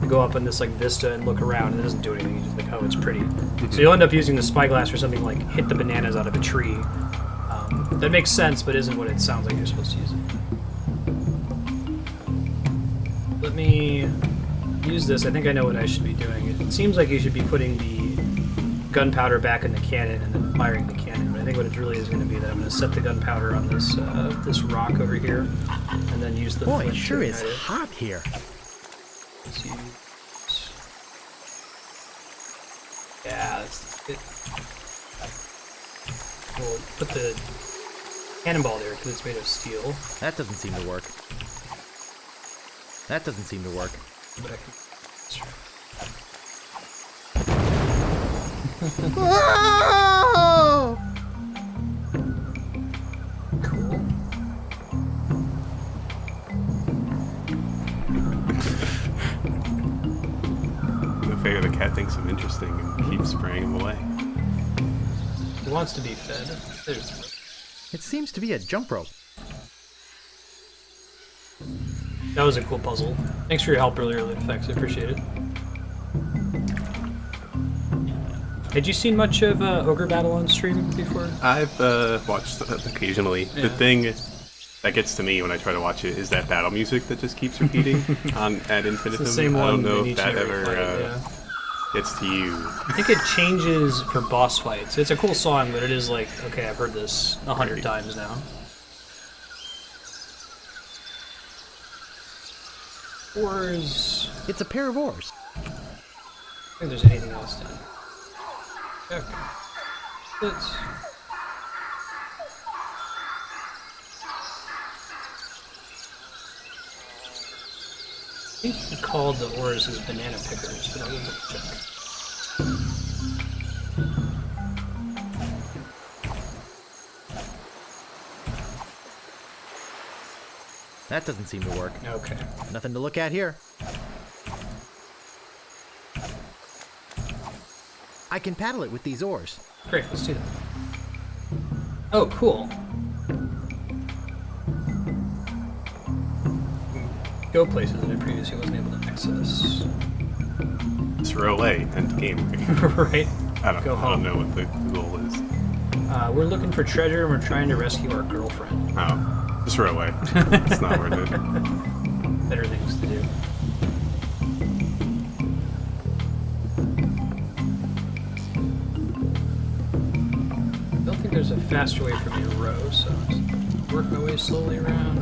to go up in this like vista and look around, and it doesn't do anything. You're just like, oh, it's pretty. So you'll end up using the spyglass for something like hit the bananas out of a tree. That makes sense, but isn't what it sounds like you're supposed to use it. Let me use this. I think I know what I should be doing. It seems like you should be putting the gunpowder back in the cannon and then firing the cannon. But I think what it really is going to be that I'm going to set the gunpowder on this this rock over here, and then use the Boy, flint it sure to is ignite it. hot here. Let's use... Yeah, that's it. We'll put the cannonball there because it's made of steel. That doesn't seem to work. That doesn't seem to work. But I can... Whoa! Cool. The fair, the cat thinks I'm interesting and keeps spraying him away. He wants to be fed. There's... It seems to be a jump rope. That was a cool puzzle. Thanks for your help earlier, Lit Effects. I appreciate it. Had you seen much of Ogre Battle on stream before? I've watched it occasionally. Yeah. The thing that gets to me when I try to watch it is that battle music that just keeps repeating on ad infinitum. It's the same I one don't know in if each that and every ever fight, yeah. gets to you. I think it changes for boss fights. It's a cool song, but it is like, okay, I've heard this 100 times now. Oars. It's a pair of oars. I don't think there's anything else down. Check. Let's... I think he called the oars his banana pickers, but I didn't check. That doesn't seem to work. Okay. Nothing to look at here. I can paddle it with these oars. Great, let's do that. Oh, cool. Go places that I previously wasn't able to access. Throw away, end game. Right? I don't Go home. know what the goal is. We're looking for treasure and we're trying to rescue our girlfriend. Oh, just throw away. It's not worth it. Better things to do. I don't think there's a faster way for me to row, so I'm just work my way slowly around.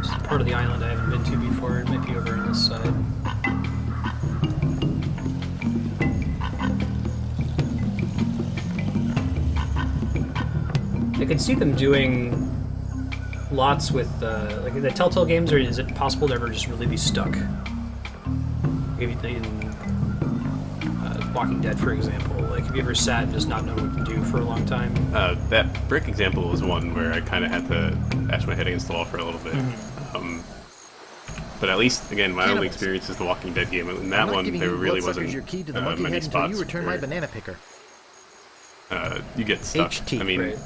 This is part of the island I haven't been to before. It might be over on this side. I could see them doing lots with, like the Telltale games, or is it possible to ever just really be stuck? Maybe in Walking Dead, for example. Like, have you ever sat and just not know what to do for a long time? That brick example was one where I kind of had to bash my head against the wall for a little bit. But at least, again, my only experience is the Walking Dead game. In that one, there really wasn't your key to the monkey many head until spots you return my where banana picker. you get stuck. HT. I mean, Right.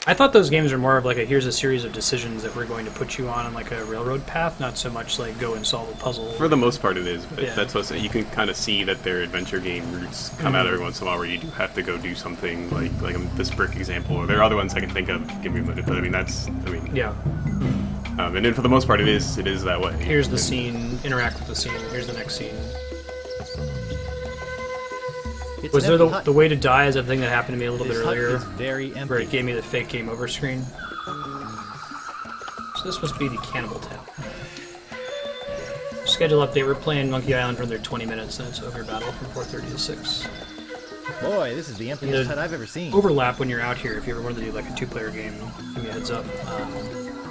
I thought those games are more of like here's a series of decisions that we're going to put you on like a railroad path, not so much like go and solve a puzzle. for the most part it is, but Yeah. that's what you can kind of see that their adventure game roots come out every once in a while where you do have to go do something like this brick example, or there are other ones I can think of. Give me a minute, but I mean Yeah. And then for the most part it is that way. Here's the And- scene, interact with the scene, here's the next scene. It's Was an there empty the hut. way to die is that thing that happened to me a little bit This hut earlier, is very empty. where it gave me the fake game over screen? So this must be the Cannibal town. Schedule update, we're playing Monkey Island for another 20 minutes, and it's Ogre Battle from 4:30 to 6. Boy, this is the emptiest And the hut I've ever seen. Overlap when you're out here, if you ever wanted to do like a 2-player game, give me a heads up.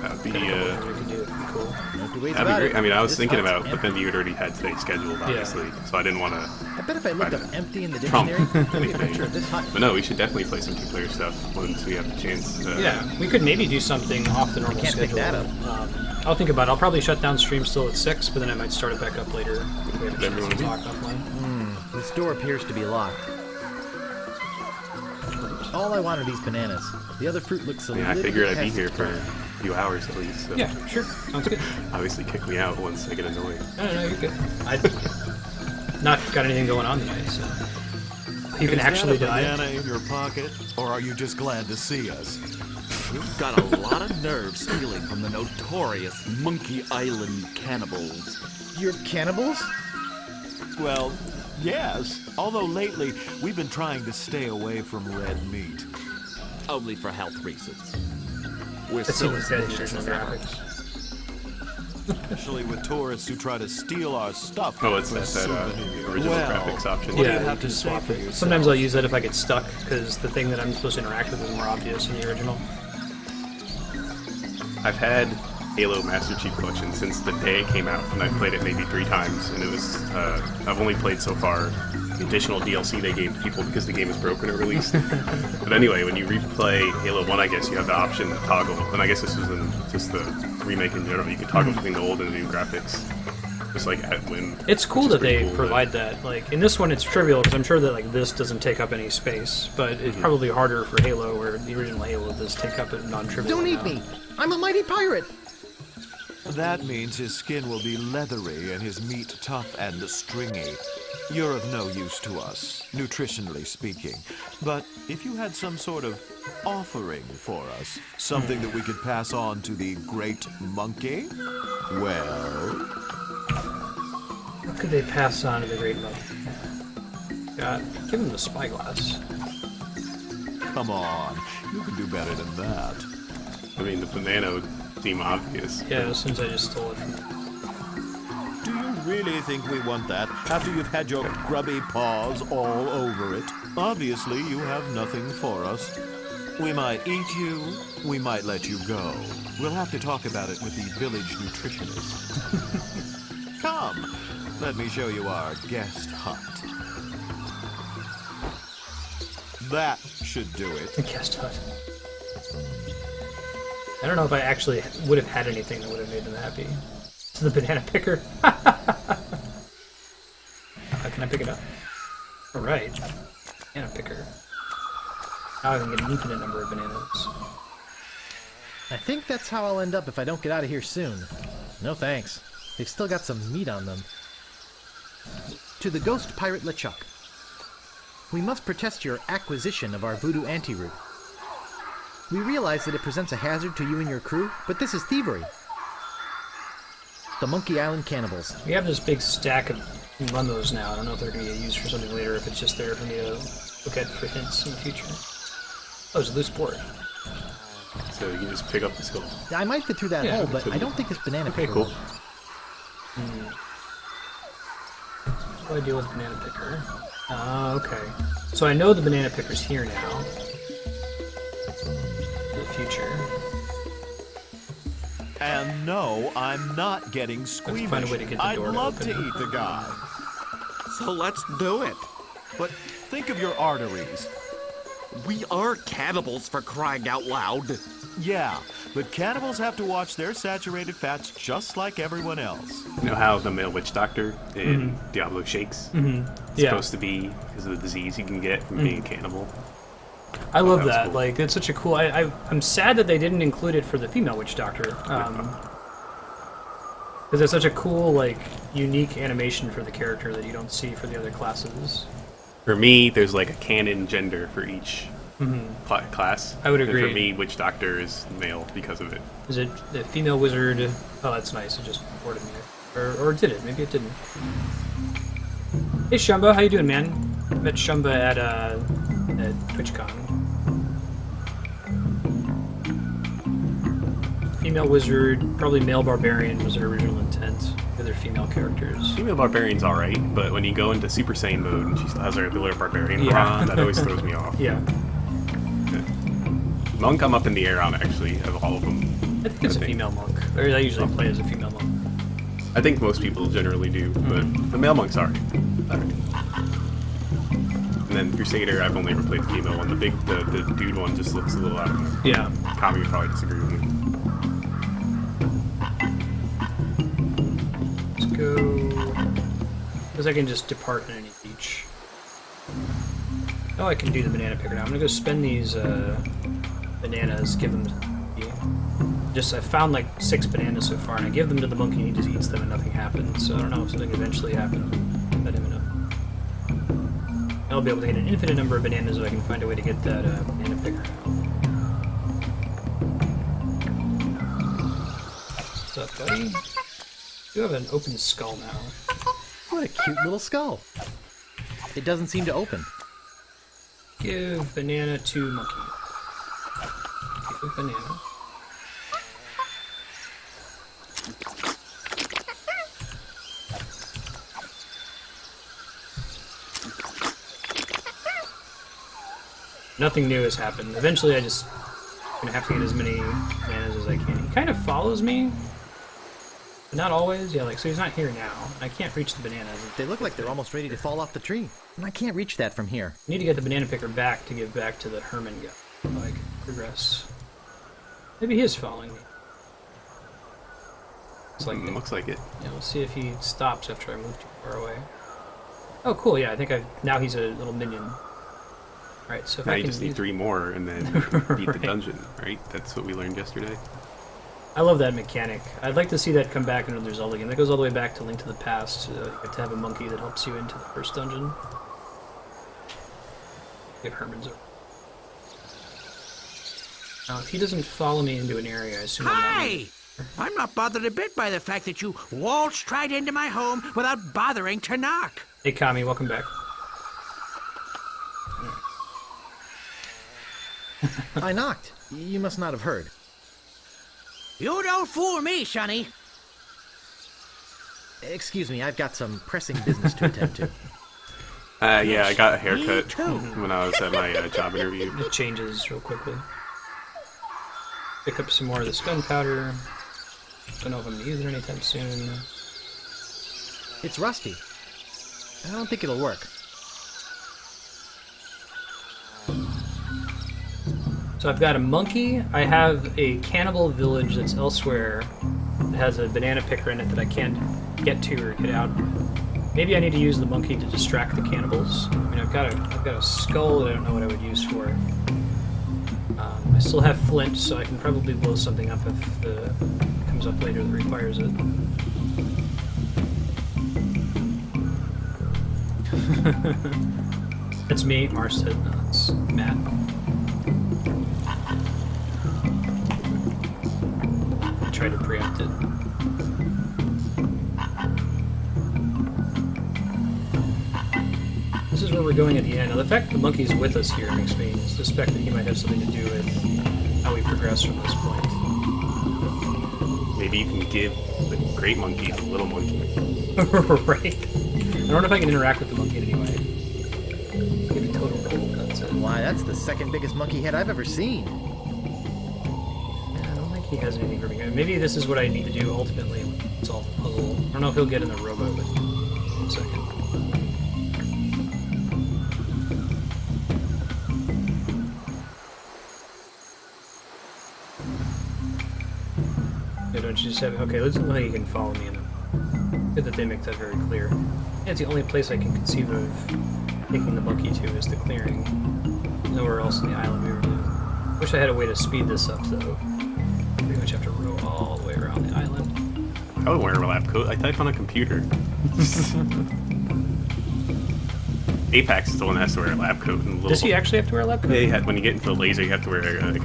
That'd be, Got a couple things we can do, it'd be cool. No two ways that'd be about great. it. I mean, I was This thinking hut's about, but empty. then you had already had today scheduled, obviously, so I didn't want to. I bet if I looked up Kinda empty in the trump dictionary, there'd be a anything. picture of this hut. But no, we should definitely play some two-player stuff once we have the chance. Yeah, we could maybe do something off the normal Can't pick schedule. that up. I'll think about it. I'll probably shut down stream still at 6, but then I might start it back up later. If we have a chance Everyone to do. talk offline. This door appears to be locked. All I want are these bananas. The other fruit looks a Yeah, I little figured I'd be past here its for prime. a few hours at least. So Yeah, sure. Sounds good. obviously kick me out once I get annoyed. No, you're good. I not got anything going on tonight, so you can actually die. Banana in your pocket, or are you just glad to see us? You've got a lot of nerve stealing from the notorious Monkey Island cannibals. You're cannibals? Well, Yes, although lately we've been trying to stay away from red meat. Only for health reasons. We're That still seems as good vicious in as the ever. graphics. Especially with tourists who try to steal our stuff. Oh, it's for that souvenirs. original Well, graphics option. What do Yeah, you have you to can say swap for it. yourself? Sometimes I'll use that if I get stuck, because the thing that I'm supposed to interact with is more obvious in the original. I've had Halo Master Chief Collection since the day it came out, and I've played it maybe 3 times, and it was, I've only played so far the additional DLC they gave people because the game is broken or released. But anyway, when you replay Halo 1, I guess, you have the option to toggle, and I guess this was in just the remake in general, you can toggle between the old and the new graphics. Just like at whim. It's cool which is that pretty they cool, but- provide that. Like in this one, it's trivial because I'm sure that like this doesn't take up any space, but it's probably harder for Halo, where the original Halo does take up a non-trivial. Don't eat amount. me! I'm a mighty pirate! That means his skin will be leathery and his meat tough and stringy. You're of no use to us, nutritionally speaking. But if you had some sort of offering for us, something that we could pass on to the great monkey, well... What could they pass on to the Great Monkey? God, give him the spyglass. Come on, you can do better than that. I mean, the banana would seem obvious. Yeah, as soon as I just stole it from him. Do you really think we want that after you've had your grubby paws all over it? Obviously, you have nothing for us. We might eat you, we might let you go. We'll have to talk about it with the village nutritionist. Come, let me show you our guest hut. That should do it. Guest hut. I don't know if I actually would have had anything that would have made them happy. It's the banana picker. Can I pick it up? All right, banana picker. Now I can get an infinite number of bananas. I think that's how I'll end up if I don't get out of here soon. No thanks. They've still got some meat on them. To the ghost pirate LeChuck. We must protest your acquisition of our voodoo antiroot. We realize that it presents a hazard to you and your crew, but this is thievery. The Monkey Island Cannibals. We have this big stack of lemons now. I don't know if they're going to get used for something later, if it's just there for me to look at for hints in the future. Oh, it's a loose board. So you can just pick up the skull. I might fit through that Yeah, hole, but absolutely. I don't think this banana Okay, picker cool. will. How do I deal with the banana picker? Okay. So I know the banana picker's here now. For the future. And no, I'm not getting squeamish. find a way to get the I'd door to love to open. eat the guy. So let's do it. But think of your arteries. We are cannibals, for crying out loud. Yeah, but cannibals have to watch their saturated fats just like everyone else. You know how the male witch doctor in Diablo shakes? It's Yeah. supposed to be because of the disease you can get from being a cannibal. I love that was that. cool. Like, it's such a cool... I'm sad that they didn't include it for the female witch doctor. Because it's such a cool, like, unique animation for the character that you don't see for the other classes. For me, there's like a canon gender for each class. I would And agree. for me, witch doctor is male because of it. Is it the female wizard? Oh, that's nice. It just reported me. Or did it? Maybe it didn't. Hey, Shumba. How you doing, man? I met Shumba at TwitchCon. Female wizard, probably male barbarian was their original intent. The other female characters. Female barbarian's alright, but when you go into Super Saiyan mode and she still has her ability barbarian Yeah. on, that always throws me off. Yeah. Monk I'm up in the air on, actually, of all of them. I think it's a female monk. Or I usually play as a female monk. I think most people generally do, but the male monk's alright. And then Crusader, I've only ever played the female one. The dude one just looks a little out of Yeah. Kami would probably disagree with me. Let's go. Because I can just depart in any beach. Oh, I can do the banana picker now. I'm gonna go spend these bananas, give them to the monkey. I found like 6 bananas so far, and I give them to the monkey, and he just eats them, and nothing happens. So I don't know if something eventually happens. Let him know. I'll be able to get an infinite number of bananas if I can find a way to get that banana picker out. What's up, buddy? You have an open skull now. What a cute little skull. It doesn't seem to open. Give banana to monkey. Give banana. Nothing new has happened. Eventually I just gonna have to get as many bananas as I can. He kind of follows me, but not always. Yeah, like, so he's not here now. I can't reach the bananas. They look like they're almost ready to fall off the tree. And I can't reach that from here. I need to get the banana picker back to give back to the Herman guy so I can progress. Maybe he is following me. Looks like it. Yeah, we'll see if he stops after I move too far away. Oh, cool. Yeah, I think now he's a little minion. Right, so if Now I you can just need 3 more and then beat the dungeon, right? That's what we learned yesterday. I love that mechanic. I'd like to see that come back in another Zelda game. That goes all the way back to Link to the Past. You have to have a monkey that helps you into the first dungeon. Get Herman's over. Now, if he doesn't follow me into an area, I assume Hi! I'm not bothered a bit by the fact that you waltzed right into my home without bothering to knock. Hey, Kami, welcome back. I knocked. You must not have heard. You don't fool me, Sonny. Excuse me, I've got some pressing business to attend to. Yeah, I got a haircut Me too. when I was at my job interview. It changes real quickly. Pick up some more of this gunpowder. Don't know if I'm going to use it anytime soon. It's rusty. I don't think it'll work. So I've got a monkey. I have a cannibal village that's elsewhere that has a banana picker in it that I can't get to or get out. Maybe I need to use the monkey to distract the cannibals. I mean, I've got a skull that I don't know what I would use for it. I still have flint, so I can probably blow something up if it comes up later that requires it. That's me, Marstead. No, that's Matt. I tried to preempt it. This is where we're going at the end. Now, the fact that the monkey's with us here makes me suspect that he might have something to do with how we progress from this point. Maybe you can give the great monkey the little monkey. Right. I don't know if I can interact with the monkey in any way. Give it total gold, that's it. Why, that's the second biggest monkey head I've ever seen. Yeah, I don't think he has anything for me. Maybe this is what I need to do ultimately when solve the puzzle. I don't know if he'll get in the rowboat, but one second. Yeah, don't you just have... Okay, let's know how you can follow me in the... Good that they make that very clear. Yeah, it's the only place I can conceive of taking the monkey to is the clearing. Nowhere else on the island we were doing. Wish I had a way to speed this up, though. Pretty much have to row all the way around the island. I would wear a lab coat. I type on a computer. Apex is the one that has to wear a lab coat. And Does he actually have to wear a lab coat? Yeah, when you get into the laser, you have to wear a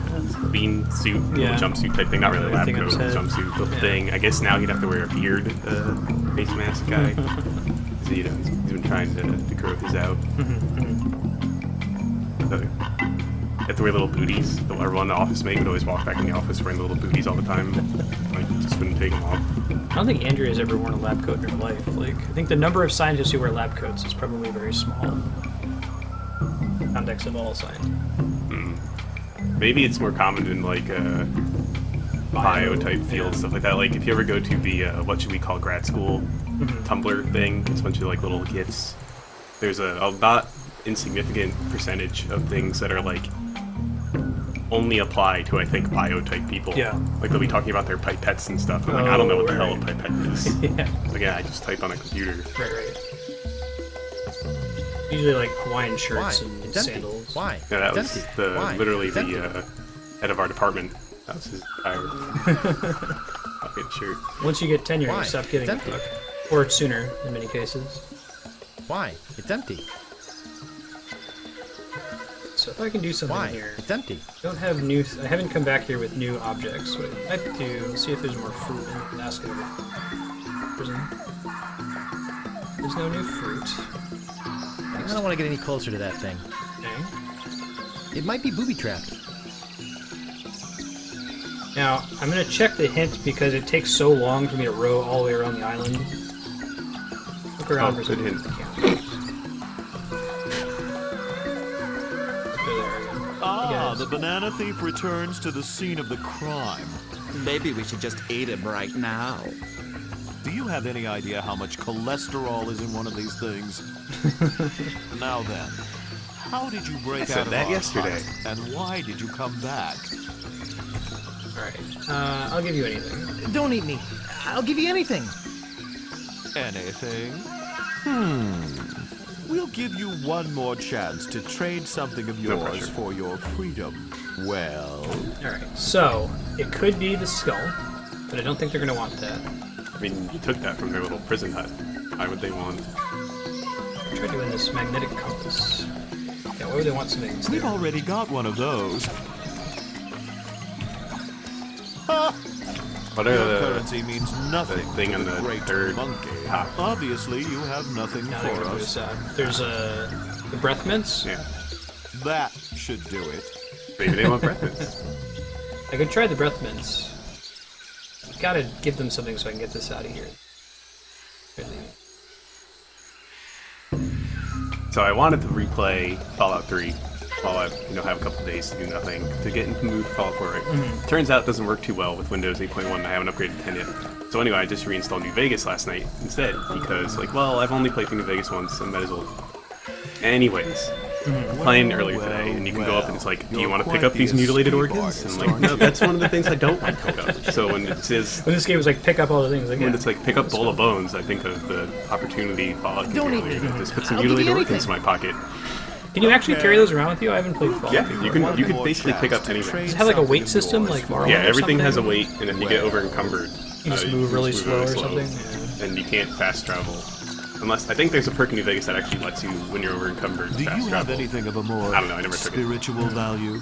clean suit, Yeah. little jumpsuit type thing. Not really a lab Everything on coat, his head. jumpsuit little Yeah. thing. I guess now he'd have to wear a beard, face mask guy. So, you know, he's been trying to grow his out. So, you have to wear little booties. Everyone in the office mate would always walk back in the office wearing the little booties all the time. Like, just wouldn't take them off. I don't think Andrea has ever worn a lab coat in her life. Like, I think the number of scientists who wear lab coats is probably very small. Context of all science. Maybe it's more common in like bio type fields, stuff like that. Like if you ever go to the what should we call grad school Tumblr thing, it's a bunch of like little gifs. There's a not insignificant percentage of things that are like only apply to I think bio type people. Yeah. Like they'll be talking about their pipettes and stuff. I'm like, I don't know what the hell a right. pipette is. Yeah. Like yeah, I just type on a computer. Right. Usually like Hawaiian Why? shirts and It's empty. sandals. Why? Yeah, that It's was empty. Why? literally It's the empty. head of our department. That was his entire fucking shirt. Once you get tenure, Why? you stop giving It's a empty. fuck. Or sooner, in many cases. Why? It's empty. So if I can do something Why? here, It's empty. don't have new. I haven't come back here with new objects. What I might do, let's see if there's more fruit in the basket of it. Prison. There's no new fruit. I don't want to get any closer to that thing. Okay. It might be booby-trapped. Now, I'm going to check the hint because it takes so long for me to row all the way around the island. Look around for good some hint. Ah, the banana thief returns to the scene of the crime. Maybe we should just eat him right now. Do you have any idea how much cholesterol is in one of these things? Now then, how did you break said out of that our yesterday. hut, and why did you come back? Alright, I'll give you anything. Don't eat me. I'll give you anything. Anything? We'll give you one more chance to trade something of No yours pressure. for your freedom. Well, Alright, so, it could be the skull, but I don't think they're going to want that. I mean, you took that from their little prison hut. Why would they want? Try doing this magnetic compass. Yeah, why would they want something that's we've there? already got one of those. What Your are the currency means nothing thing to on the the great third monkey. top? Obviously, you have nothing Now they're for going to us. move us out. There's the breath mints. Yeah. That should do it. Maybe they want breakfast. I could try the breath mints. Gotta give them something so I can get this out of here. Really. So I wanted to replay Fallout 3 while I have a couple days to do nothing to get into the mood for Fallout 4. Right? Turns out it doesn't work too well with Windows 8.1 and I haven't upgraded to 10 yet. So anyway, I just reinstalled New Vegas last night instead because, like, well, I've only played through New Vegas once, so I might as well. Anyways, playing earlier today, and you can go up and it's like, do you want to pick up these mutilated organs? And I'm like, no, that's one of the things I don't want to pick up. So when it says, When this game was like, pick up all the things, like, when yeah. it's like, pick up bowl of bones, I think of the opportunity Fallout can Don't do eat earlier me. to just put some I'll give you mutilated organs anything. in my pocket. Can you actually carry those around with you? I haven't played Fallout. Yeah, before. you can basically pick up anything. Does it have like a weight system, like Morrowind Yeah, or everything has a something? weight, and if you get over encumbered, You just move really slow or something? and you can't fast travel. Unless I think there's a perk in New Vegas that actually lets you, when you're over encumbered, Do fast you have travel. anything of a more I don't know, I never took it. spiritual value?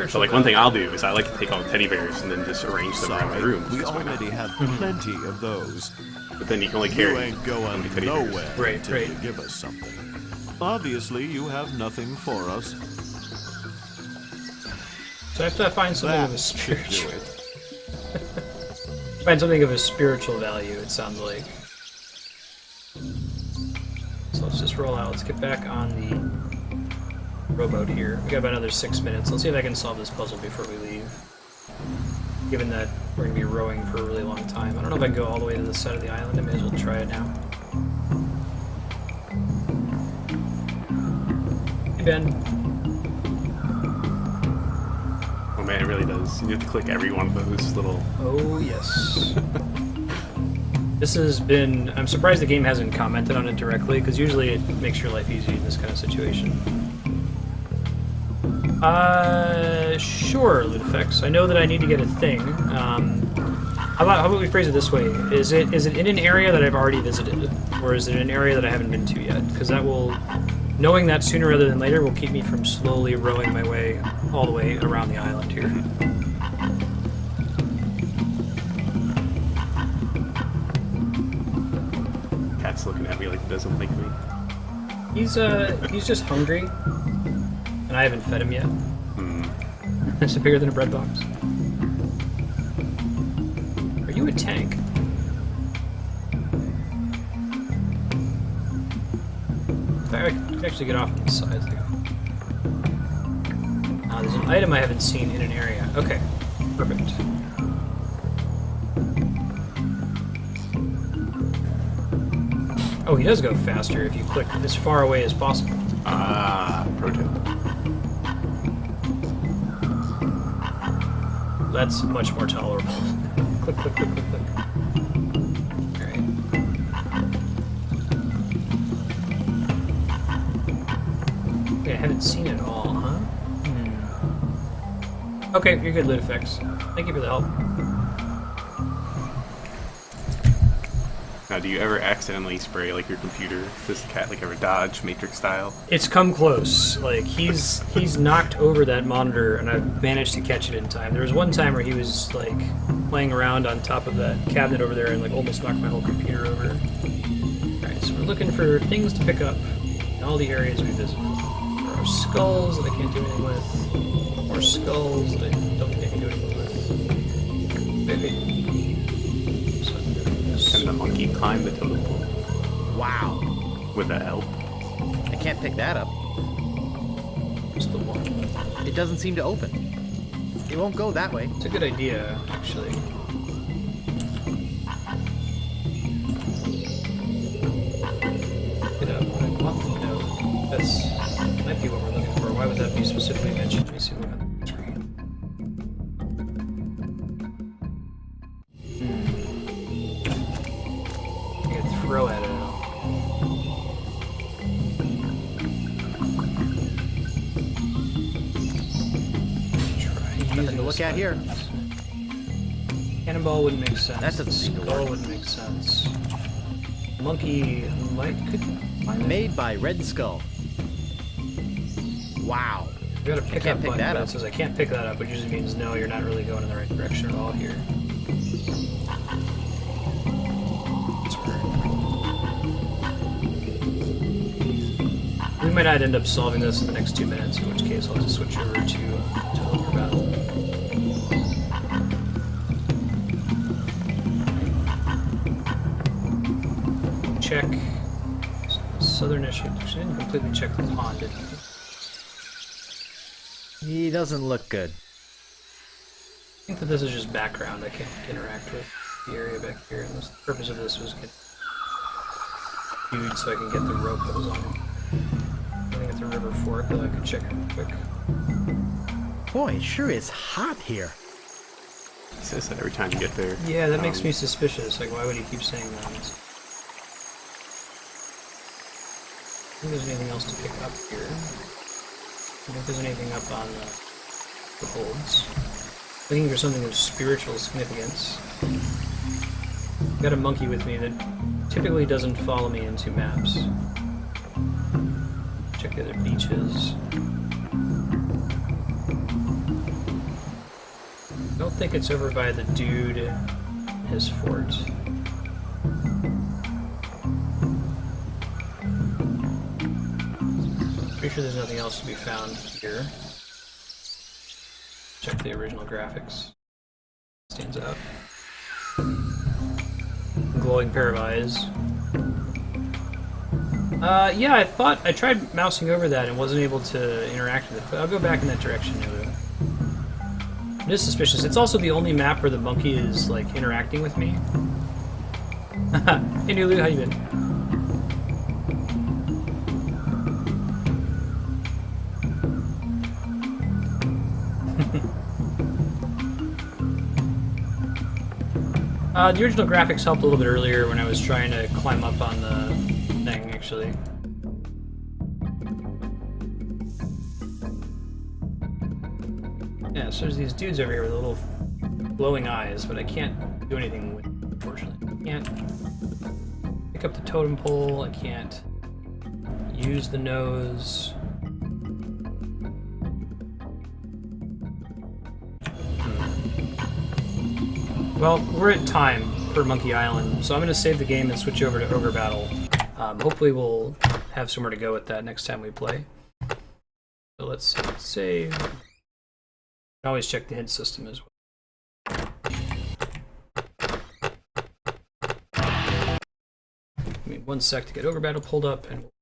So like one thing I'll do is I like to take all the teddy bears and then just arrange them around my Sorry, room. we Just why not? already have plenty of those. But then you can only You carry ain't going how many teddy bears. nowhere Right, until right. you give us something. Obviously, you have nothing for us. So I have to find something of a That should do spiritual. it. Find something of a spiritual value, it sounds like. So let's just roll out. Let's get back on the rowboat here. We got about another 6 minutes. Let's see if I can solve this puzzle before we leave. Given that we're going to be rowing for a really long time. I don't know if I can go all the way to the side of the island. I may as well try it now. Hey, Ben. Oh man, it really does. You have to click every one of those little. Oh, yes. This has been... I'm surprised the game hasn't commented on it directly, because usually it makes your life easy in this kind of situation. Sure, Ludifex. I know that I need to get a thing. How about we phrase it this way? Is it in an area that I've already visited? Or is it an area that I haven't been to yet? Because that will... Knowing that sooner rather than later will keep me from slowly rowing my way all the way around the island here. Cat's looking at me like he doesn't like me. He's just hungry, and I haven't fed him yet. Is it bigger than a bread box? Are you a tank? In fact, I can actually get off on the sides. There's an item I haven't seen in an area. Okay, perfect. Oh, he does go faster if you click as far away as possible. Ah, pro tip. That's much more tolerable. Click, click, click, click, click. Alright. Okay, I haven't seen it all, huh? Okay, you're good, Ludifex. Thank you for the help. Now, do you ever accidentally spray like your computer? Does the cat like ever dodge Matrix style? It's come close. Like he's knocked over that monitor, and I've managed to catch it in time. There was one time where he was like playing around on top of that cabinet over there, and like almost knocked my whole computer over. All right, so we're looking for things to pick up. all the areas we visited. There are skulls that I can't do anything with. More skulls that I don't think I can do anything with. Maybe. So I'm doing this. And the monkey climbed the totem pole Wow. with a help. I can't pick that up. Just the one. It doesn't seem to open. It won't go that way. It's a good idea, actually. Pick it up. I want to know. That's might be what we're looking for. Why would that be specifically mentioned? Let me see what on the screen. I can throw at it. Nothing to look at here. Cannibal wouldn't make sense. That doesn't seem to Skull work. wouldn't make sense. Monkey could find it. Made by Red Skull. Wow. You gotta pick can't up pick button, that but up. it says I can't pick that up, which usually means no, you're not really going in the right direction at all here. That's weird. We might not end up solving this in the next 2 minutes, in which case I'll just switch over to Ogre Battle. Check southern issue. She didn't completely check the pond, did he? He doesn't look good. I think that this is just background. I can't interact with the area back here. And the purpose of this was get huge so I can get the rope that was on him. I think at the river fork, I could check it real quick. Boy, it sure is hot here. He says that every time you get there. Yeah, that makes me suspicious. Like, why would he keep saying that? I think there's anything else to pick up here. I don't think there's anything up on the holds. Looking for something of spiritual significance. I've got a monkey with me that typically doesn't follow me into maps. Check the other beaches. I don't think it's over by the dude in his fort. Pretty sure there's nothing else to be found here. Check the original graphics. Stands out. Glowing pair of eyes. Yeah, I tried mousing over that and wasn't able to interact with it, but I'll go back in that direction anyway. It is suspicious. It's also the only map where the monkey is, like, interacting with me. Hey, Nulu, how you been? The original graphics helped a little bit earlier when I was trying to climb up on the thing, actually. Yeah, so there's these dudes over here with little glowing eyes, but I can't do anything with them, unfortunately. I can't pick up the totem pole, I can't use the nose. Well, we're at time for Monkey Island, so I'm going to save the game and switch over to Ogre Battle. Hopefully we'll have somewhere to go with that next time we play. So let's save. You can always check the hint system as well. Give me 1 sec to get Ogre Battle pulled up, and we'll